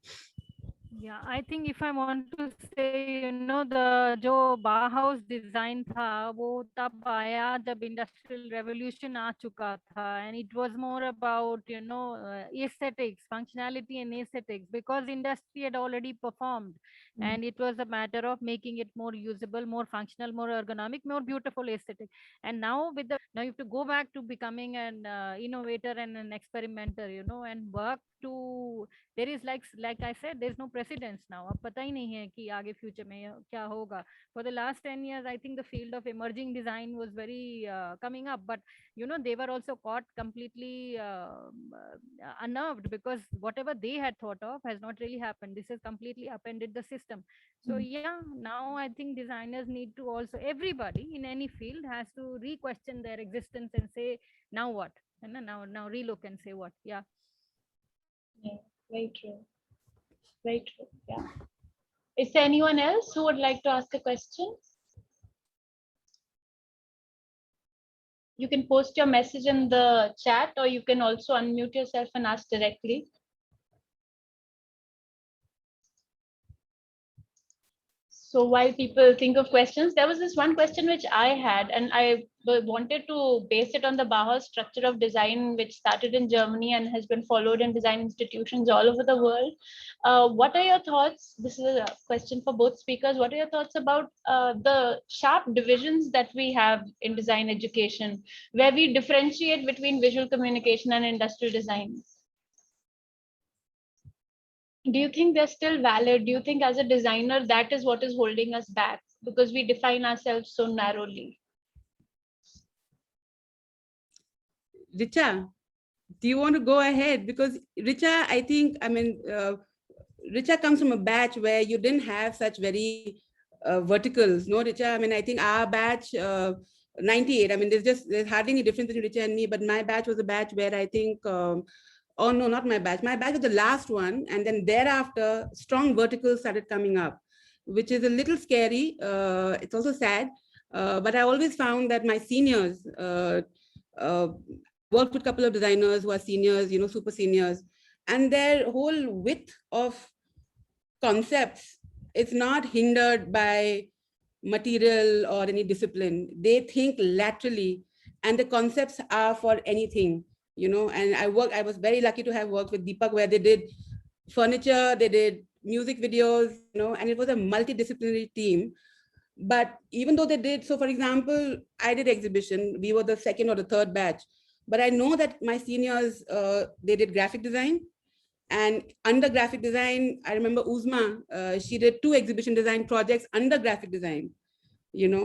Yeah, I think if I want to say, the जो Bauhaus design था, वो तब आया जब industrial revolution आ चुका था, and it was more about, aesthetics, functionality and aesthetics, because industry had already performed, and it was a matter of making it more usable, more functional, more ergonomic, more beautiful aesthetic. And now now you have to go back to becoming an innovator and an experimenter, and work to, there is like I said, there's no precedence now. अब पता ही नहीं है कि आगे future में क्या होगा. For the last 10 years, I think the field of emerging design was very coming up, but they were also caught completely unnerved, because whatever they had thought of has not really happened. This has completely upended the system. So yeah, now I think designers need to also, everybody in any field has to re-question their existence and say, now what? And now relook and say what? Yeah. Yeah, very true. Very true. Yeah. Is there anyone else who would like to ask a question? You can post your message in the chat, or you can also unmute yourself and ask directly. So while people think of questions, there was this one question which I had, and I wanted to base it on the Bauhaus structure of design, which started in Germany and has been followed in design institutions all over the world. What are your thoughts? This is a question for both speakers. What are your thoughts about the sharp divisions that we have in design education, where we differentiate between visual communication and industrial design? Do you think they're still valid? Do you think as a designer, that is what is holding us back, because we define ourselves so narrowly? Richa, do you want to go ahead? Because Richa, I think, Richa comes from a batch where you didn't have such very verticals. No, Richa, I think our batch, 98, there's hardly any difference between Richa and me, but my batch was a batch where I think, oh no, not my batch. My batch was the last one. And then thereafter, strong verticals started coming up, which is a little scary. It's also sad. But I always found that my seniors, worked with a couple of designers who are seniors, super seniors, and their whole width of concepts is not hindered by material or any discipline. They think laterally, and the concepts are for anything, and I was very lucky to have worked with Deepak, where they did furniture, they did music videos, and it was a multidisciplinary team. But even though they did, so for example, I did exhibition, we were the second or the third batch, but I know that my seniors, they did graphic design. And under graphic design, I remember Uzma, she did 2 exhibition design projects under graphic design,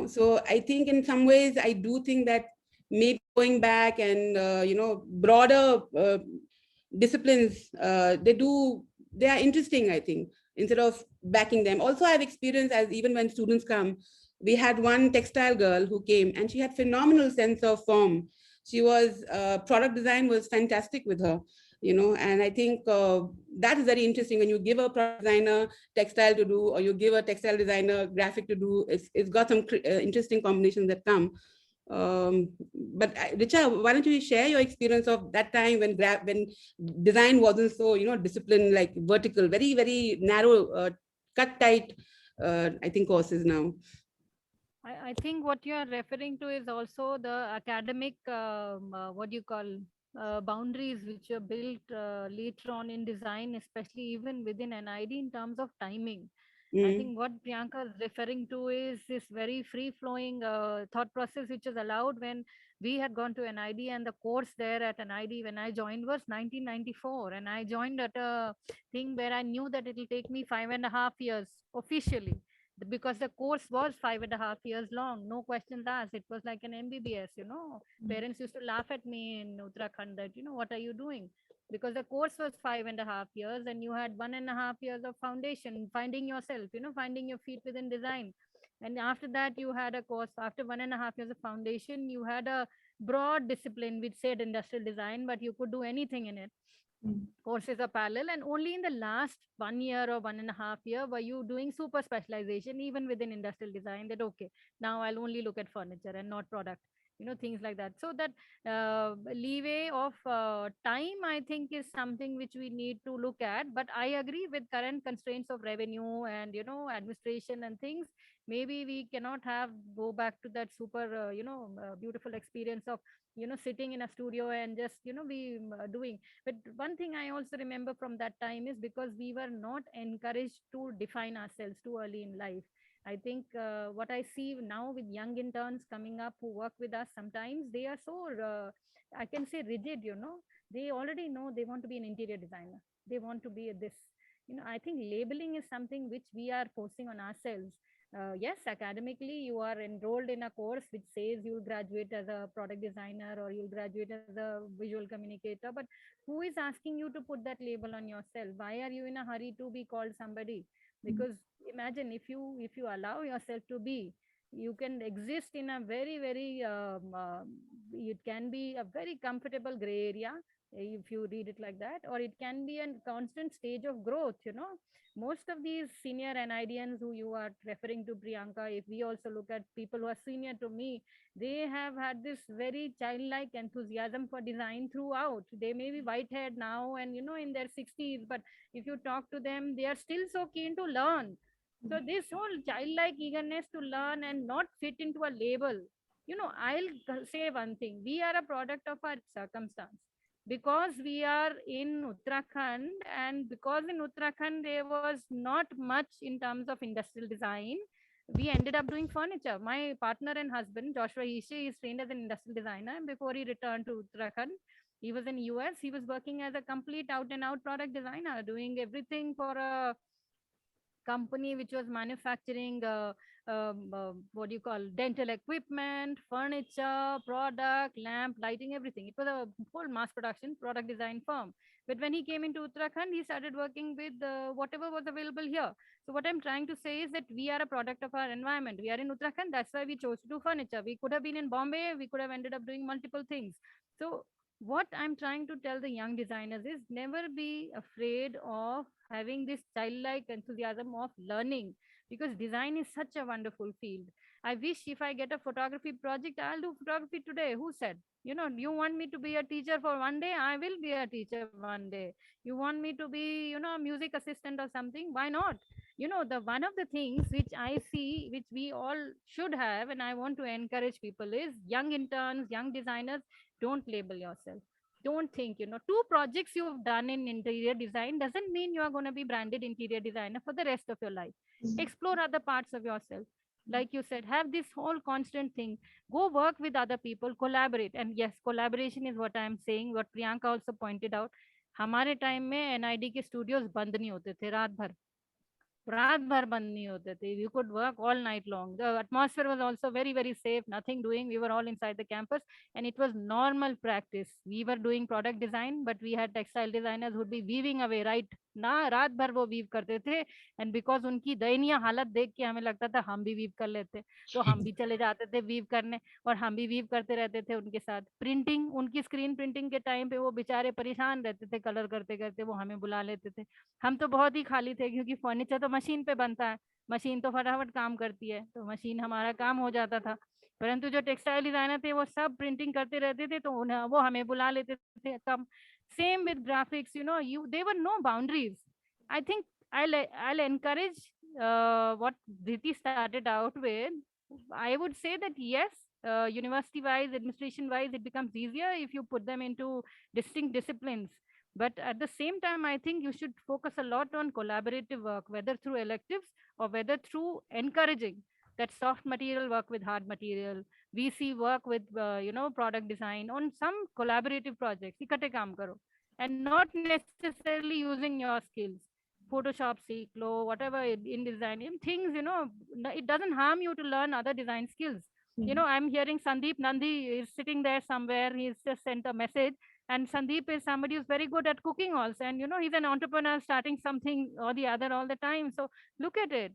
So I think in some ways, I do think that maybe going back and, broader disciplines, they are interesting, I think, instead of backing them. Also, I've experienced, as even when students come, we had one textile girl who came and she had phenomenal sense of form. She was, product design was fantastic with her, and I think that is very interesting when you give a product designer textile to do, or you give a textile designer graphic to do, it's got some interesting combinations that come. But Richa, why don't you share your experience of that time when design wasn't so, discipline, like vertical, very, very narrow, cut tight, I think courses now. I think what you are referring to is also the academic, what do you call, boundaries which are built later on in design, especially even within NID in terms of timing. I think what Priyanka is referring to is this very free-flowing thought process which is allowed when we had gone to NID, and the course there at NID when I joined was 1994, and I joined at a thing where I knew that it will take me 5.5 years officially, because the course was 5.5 years long, no questions asked. It was like an MBBS, Parents used to laugh at me in Uttarakhand that, what are you doing? because the course was 5.5 years and you had 1.5 years of foundation, finding yourself, finding your feet within design. And after that, you had a course. After 1.5 years of foundation, you had a broad discipline which said industrial design, but you could do anything in it. Courses are parallel, and only in the last 1 year or 1.5 year were you doing super specialization even within industrial design, that okay, now I'll only look at furniture and not product, things like that. So that leeway of time, I think, is something which we need to look at. But I agree, with current constraints of revenue and administration and things, maybe we cannot have go back to that super beautiful experience of sitting in a studio and just be doing. But one thing I also remember from that time is, because we were not encouraged to define ourselves too early in life. I think what I see now with young interns coming up who work with us, sometimes they are so, I can say, rigid, they already know they want to be an interior designer. They want to be a this. I think labeling is something which we are forcing on ourselves. Yes, academically, you are enrolled in a course which says you'll graduate as a product designer or you'll graduate as a visual communicator. But who is asking you to put that label on yourself? Why are you in a hurry to be called somebody? Because imagine, if you allow yourself to be, you can exist in a very, very it can be a very comfortable gray area, if you read it like that, or it can be a constant stage of growth. Most of these senior NIDians who you are referring to, Priyanka, if we also look at people who are senior to me, they have had this very childlike enthusiasm for design throughout. They may be white-haired now and in their 60s, but if you talk to them, they are still so keen to learn. So this whole childlike eagerness to learn and not fit into a label, I'll say one thing: we are a product of our circumstance, because we are in Uttarakhand, and because in Uttarakhand there was not much in terms of industrial design, we ended up doing furniture. My partner and husband, Joshua Hishe, is trained as an industrial designer, and before he returned to Uttarakhand, he was in US. He was working as a complete out and out product designer, doing everything for a company which was manufacturing what do you call, dental equipment, furniture, product, lamp, lighting, everything. It was a full mass production product design firm. But when he came into Uttarakhand, he started working with whatever was available here. So what I'm trying to say is that we are a product of our environment. We are in Uttarakhand, that's why we chose to do furniture. We could have been in Bombay, we could have ended up doing multiple things. So what I'm trying to tell the young designers is, never be afraid of having this childlike enthusiasm of learning, because design is such a wonderful field. I wish if I get a photography project, I'll do photography today. Who said? You want me to be a teacher for one day? I will be a teacher one day. You want me to be, a music assistant or something? Why not? The one of the things which I see, which we all should have, and I want to encourage people, is young interns, young designers, don't label yourself. Don't think, two projects you've done in interior design doesn't mean you are going to be branded interior designer for the rest of your life. Explore other parts of yourself. Like you said, have this whole constant thing. Go work with other people, collaborate. And yes, collaboration is what I'm saying, what Priyanka also pointed out. हमारे time में NID के studios बंद नहीं होते थे रात भर बंद नहीं होते थे. You could work all night long. The atmosphere was also very, very safe, nothing doing. We were all inside the campus and it was normal practice. We were doing product design, but we had textile designers who would be weaving away, right? ना रात भर वो weave करते थे, and because उनकी दयनीय हालत देख के हमें लगता था हम भी वीव कर लेते, तो हम भी चले जाते थे वीव करने और हम भी वीव करते रहते थे उनके साथ. प्रिंटिंग, उनकी स्क्रीन प्रिंटिंग के टाइम पे वो बेचारे परेशान रहते थे कलर करते करते, वो हमें बुला लेते थे. हम तो बहुत ही खाली थे क्योंकि फर्नीचर तो मशीन पे बनता है, मशीन तो फटाफट काम करती है, तो मशीन हमारा काम हो जाता था. परंतु जो टेक्सटाइल डिजाइनर थे वो सब प्रिंटिंग करते रहते थे, तो वो हमें बुला लेते थे कम. Same with graphics, there were no boundaries. I think I'll encourage what Dhriti started out with. I would say that yes, university wise, administration wise, it becomes easier if you put them into distinct disciplines. But at the same time, I think you should focus a lot on collaborative work, whether through electives or whether through encouraging that soft material work with hard material, VC work with, product design on some collaborative projects. इकट्ठे काम करो, and not necessarily using your skills. Photoshop, seek low, whatever in design things, it doesn't harm you to learn other design skills. I'm hearing Sandeep Nandi is sitting there somewhere. He's just sent a message And Sandeep is somebody who's very good at cooking also. And, he's an entrepreneur starting something or the other all the time. So look at it.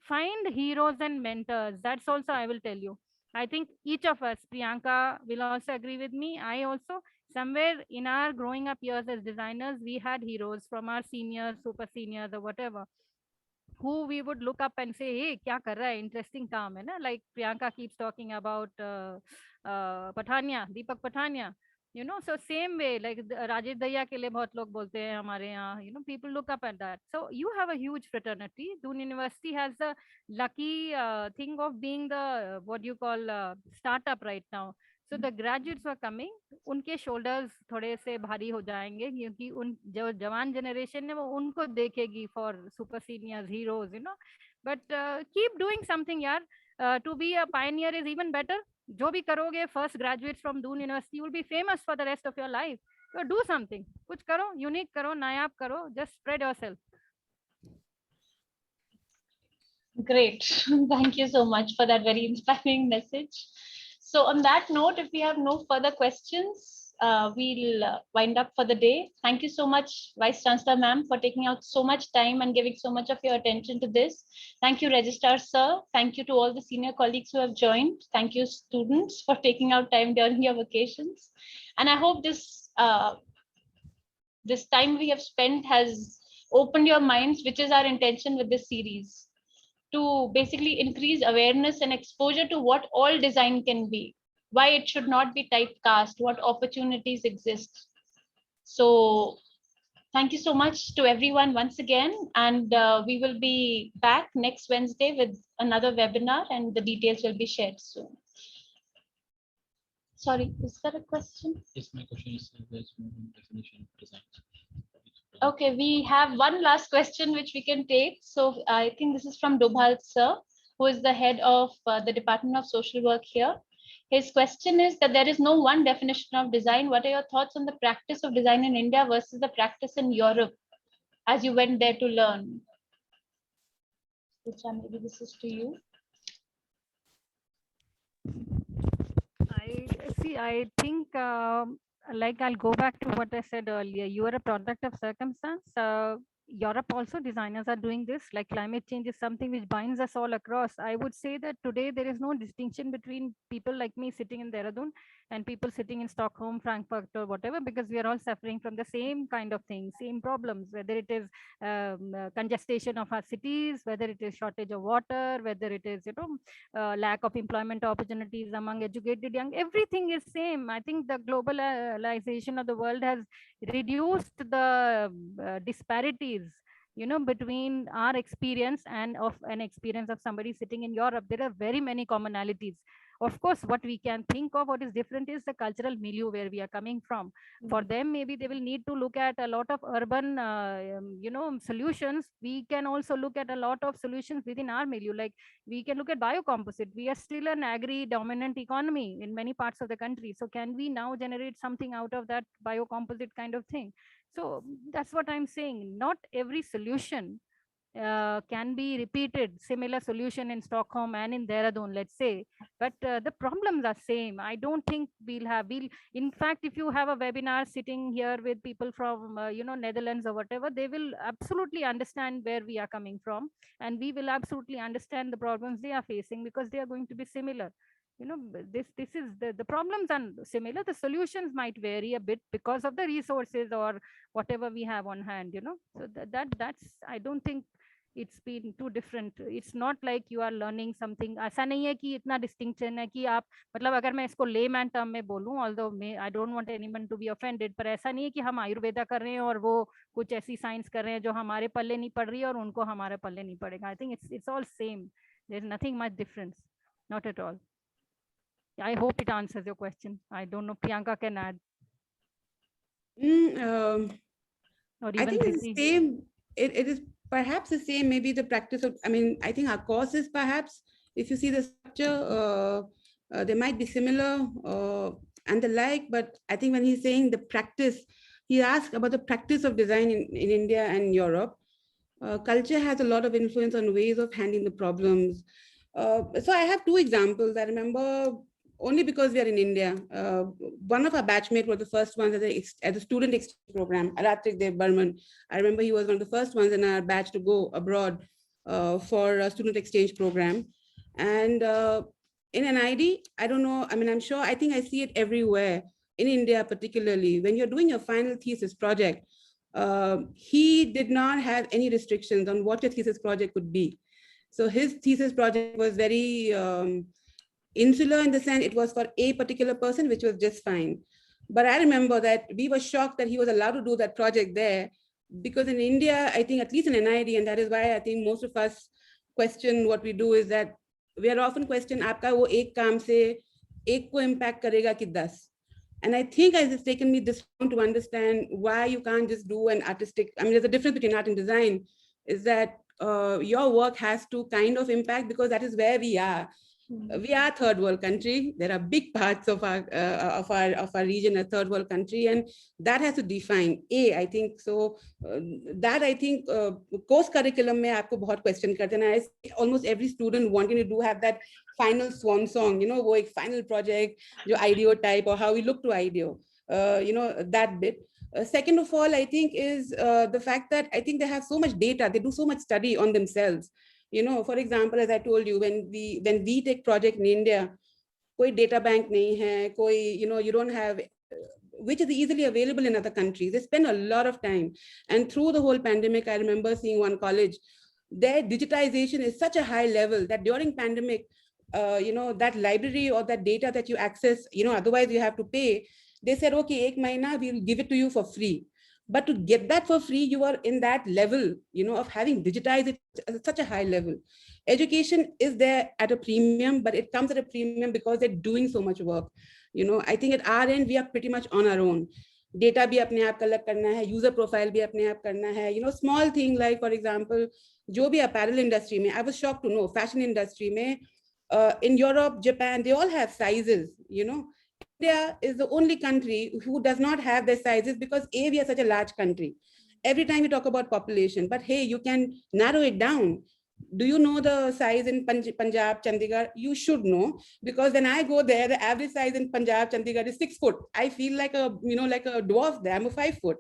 Find heroes and mentors. That's also, I will tell you. I think each of us, Priyanka will also agree with me. I also, somewhere in our growing up years as designers, we had heroes from our seniors, super seniors, or whatever, who we would look up and say, hey, kya kar raha hai? Interesting काम है ना? Like Priyanka keeps talking about Patania, Deepak Patania. So same way, like Rajesh Daya ke liye bahut log bolte hain hamare yahan, people look up at that. So you have a huge fraternity. Doon University has the lucky thing of being the, what you call, startup right now. So the graduates who are coming, उनके shoulders थोड़े से भारी हो जाएंगे, क्योंकि उन जो जवान generation है वो उनको देखेगी for super seniors, heroes, But keep doing something, यार. To be a pioneer is even better. जो भी करोगे, first graduates from Doon University, you will be famous for the rest of your life. So do something. कुछ करो, unique करो, नायाब करो, just spread yourself. Great. Thank you so much for that very inspiring message. So on that note, if we have no further questions, we'll wind up for the day. Thank you so much, Vice Chancellor Ma'am, for taking out so much time and giving so much of your attention to this. Thank you, Registrar Sir. Thank you to all the senior colleagues who have joined. Thank you, students, for taking out time during your vacations. And I hope this time we have spent has opened your minds, which is our intention with this series, to basically increase awareness and exposure to what all design can be, why it should not be typecast, what opportunities exist. So thank you so much to everyone once again. And we will be back next Wednesday with another webinar, and the details will be shared soon. Sorry, is there a question? Yes, my question is, there's no definition of design. Okay, we have one last question which we can take. So I think this is from Dobhal sir, who is the head of the Department of Social Work here. His question is that there is no one definition of design. What are your thoughts on the practice of design in India versus the practice in Europe as you went there to learn? Richa, maybe this is to you. I think like I'll go back to what I said earlier. You are a product of circumstance. Europe also, designers are doing this. Like climate change is something which binds us all across. I would say that today there is no distinction between people like me sitting in Dehradun and people sitting in Stockholm, Frankfurt, or whatever, because we are all suffering from the same kind of things, same problems, whether it is congestion of our cities, whether it is shortage of water, whether it is, lack of employment opportunities among educated young. Everything is same. I think the globalization of the world has reduced the disparities, between our experience and of an experience of somebody sitting in Europe. There are very many commonalities. Of course, what we can think of what is different is the cultural milieu where we are coming from. For them, maybe they will need to look at a lot of urban solutions. We can also look at a lot of solutions within our milieu. Like we can look at biocomposite. We are still an agri dominant economy in many parts of the country. So can we now generate something out of that biocomposite kind of thing? So that's what I'm saying. Not every solution can be repeated, similar solution in Stockholm and in Dehradun, let's say, but the problems are same. I don't think we'll in fact, if you have a webinar sitting here with people from Netherlands or whatever, they will absolutely understand where we are coming from, and we will absolutely understand the problems they are facing, because they are going to be similar. This is the problems are similar. The solutions might vary a bit because of the resources or whatever we have on hand. So that's, I don't think it's been too different. It's not like you are learning something. ऐसा नहीं है कि इतना distinction है कि आप, मतलब अगर मैं इसको layman term में बोलूं, although I don't want anyone to be offended, पर ऐसा नहीं है कि हम आयुर्वेदा कर रहे हैं और वो कुछ ऐसी साइंस कर रहे हैं जो हमारे पल्ले नहीं पड़ रही है और उनको हमारे पल्ले नहीं पड़ेगा. I think it's all same. There's nothing much difference, not at all. I hope it answers your question. I don't know, Priyanka can add. Or even I think it's the same. It is perhaps the same, maybe the practice of, I think our courses, perhaps, if you see the structure, they might be similar and the like, but I think when he's saying the practice, he asked about the practice of design in India and Europe. Culture has a lot of influence on ways of handling the problems. So I have two examples. I remember only because we are in India. One of our batchmates was the first ones at the student exchange program, Aratrik Dev Burman. I remember he was one of the first ones in our batch to go abroad for a student exchange program. And in NID, I don't know, I mean, I'm sure, I think I see it everywhere, in India particularly. When you're doing your final thesis project, he did not have any restrictions on what your thesis project could be. So his thesis project was very insular in the sense it was for a particular person, which was just fine. But I remember that we were shocked that he was allowed to do that project there, because in India, I think at least in NID, and that is why I think most of us question what we do, is that we are often questioned, aapka wo ek kaam se ek ko impact karega ki 10? And I think it's taken me this long to understand why you can't just do an artistic, I mean, there's a difference between art and design, is that your work has to kind of impact, because that is where we are. We are a third world country. There are big parts of our region a third world country, and that has to define. I think so. That I think course curriculum mein aapko bahut question karte hain. I see almost every student wanting to do have that final swan song. You know, wo ek final project, jo IDEO type, or how we look to IDEO. You know, that bit. Second of all, I think is the fact that I think they have so much data. They do so much study on themselves. You know, for example, as I told you, when we take project in India, koi data bank nahi hai, koi, you know, you don't have, which is easily available in other countries. They spend a lot of time. And through the whole pandemic, I remember seeing one college, their digitization is such a high level that during pandemic, you know, that library or that data that you access, you know, otherwise you have to pay. They said, okay, ek mahina, we'll give it to you for free. But to get that for free, you are in that level, you know, of having digitized it at such a high level. Education is there at a premium, but it comes at a premium because they're doing so much work. You know, I think at our end, we are pretty much on our own. Data bhi apne aap collect karna hai, user profile bhi apne aap karna hai. You know, small thing like, for example, jo bhi apparel industry mein, I was shocked to know, fashion industry mein, in Europe, Japan, they all have sizes, you know. India is the only country who does not have their sizes, because we are such a large country. Every time we talk about population, but hey, you can narrow it down. Do you know the size in Punjab, Chandigarh? You should know, because when I go there, the average size in Punjab, Chandigarh is 6 foot. I feel like a, you know, like a dwarf there. I'm a 5 foot.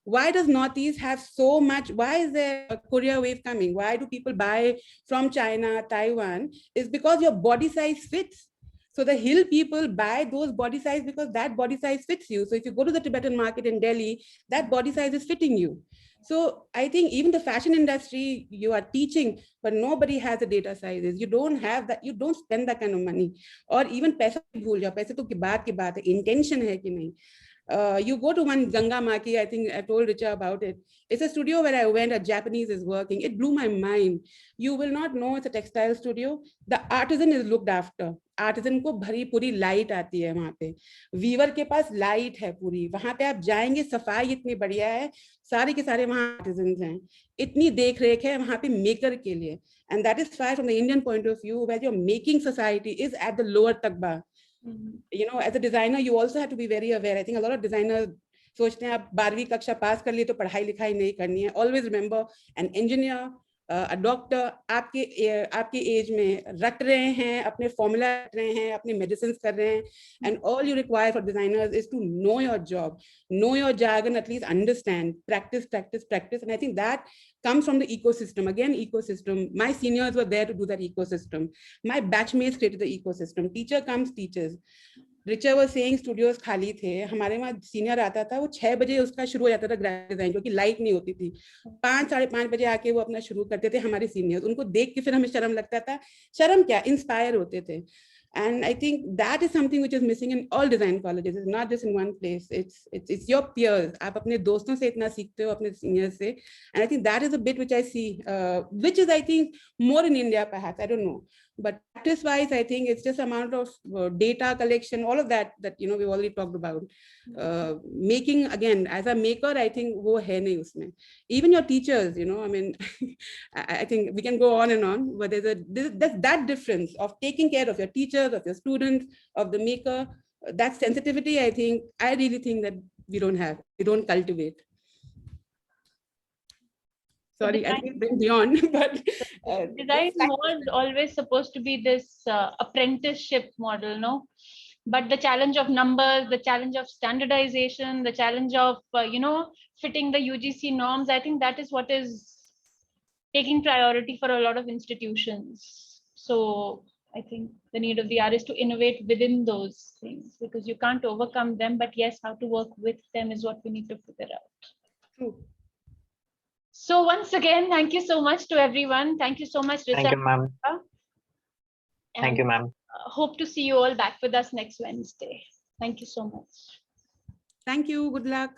Why does Northeast have so much? Why is there a Korea wave coming? Why do people buy from China, Taiwan? It's because your body size fits. So the hill people buy those body size because that body size fits you. So if you go to the Tibetan market in Delhi, that body size is fitting you. So I think even the fashion industry, you are teaching, but nobody has the data sizes. You don't have that, you don't spend that kind of money. Or even paisa bhul jao, paisa to ki baat hai, intention hai ki nahi. You go to one Ganga Maki, I think I told Richa about it. It's a studio where I went, a Japanese is working. It blew my mind. You will not know it's a textile studio. The artisan is looked after. Artisan को भरी पूरी light आती है वहाँ पे. Weaver के पास light है पूरी. वहाँ पे आप जाएंगे, सफाई इतनी बढ़िया है. सारे के सारे वहाँ artisans हैं. इतनी देख रेख है वहाँ पे maker के लिए. And that is why from the Indian point of view, where your making society is at the lower takba. You know, as a designer, you also have to be very aware. I think a lot of designers सोचते हैं आप 12वीं कक्षा पास कर लिए तो पढ़ाई लिखाई नहीं करनी है. Always remember, an engineer, a doctor, आपके एज में रट रहे हैं, अपने फॉर्मूला रट रहे हैं, अपने मेडिसिन कर रहे हैं. And all you require for designers is to know your job, know your jargon, at least understand, practice. And I think that comes from the ecosystem. Again, ecosystem. My seniors were there to do that ecosystem. My batchmates created the ecosystem. Teacher comes, teachers. Richa was saying studios खाली थे. हमारे वहाँ senior आता था, वो 6 बजे उसका शुरू हो जाता था ग्राफिक डिजाइन, क्योंकि लाइट नहीं होती थी. 5 साढ़े 5 बजे आके वो अपना शुरू करते थे. हमारे सीनियर्स, उनको देख के फिर हमें शर्म लगता था. शर्म क्या, इंस्पायर होते थे. And I think that is something which is missing in all design colleges. It's not just in one place. It's your peers. आप अपने दोस्तों से इतना सीखते हो, अपने seniors से. And I think that is a bit which I see, which is I think more in India perhaps. I don't know. But practice-wise, I think it's just amount of data collection, all of that you know we've already talked about. Making, again, as a maker, I think wo hai nahi usme. Even your teachers, you know, I mean, I think we can go on and on, but there's that difference of taking care of your teachers, of your students, of the maker. That sensitivity, I really think that we don't have, we don't cultivate. Sorry, I think it went beyond, but Design was always supposed to be this apprenticeship model, no? But the challenge of numbers, the challenge of standardization, the challenge of, fitting the UGC norms, I think that is what is taking priority for a lot of institutions. So I think the need of the hour is to innovate within those things, because you can't overcome them, but yes, how to work with them is what we need to figure out. True. So once again, thank you so much to everyone. Thank you so much, Richa. Thank you, ma'am. Thank you, And, ma'am. hope to see you all back with us next Wednesday. Thank you so much. Thank you. Good luck.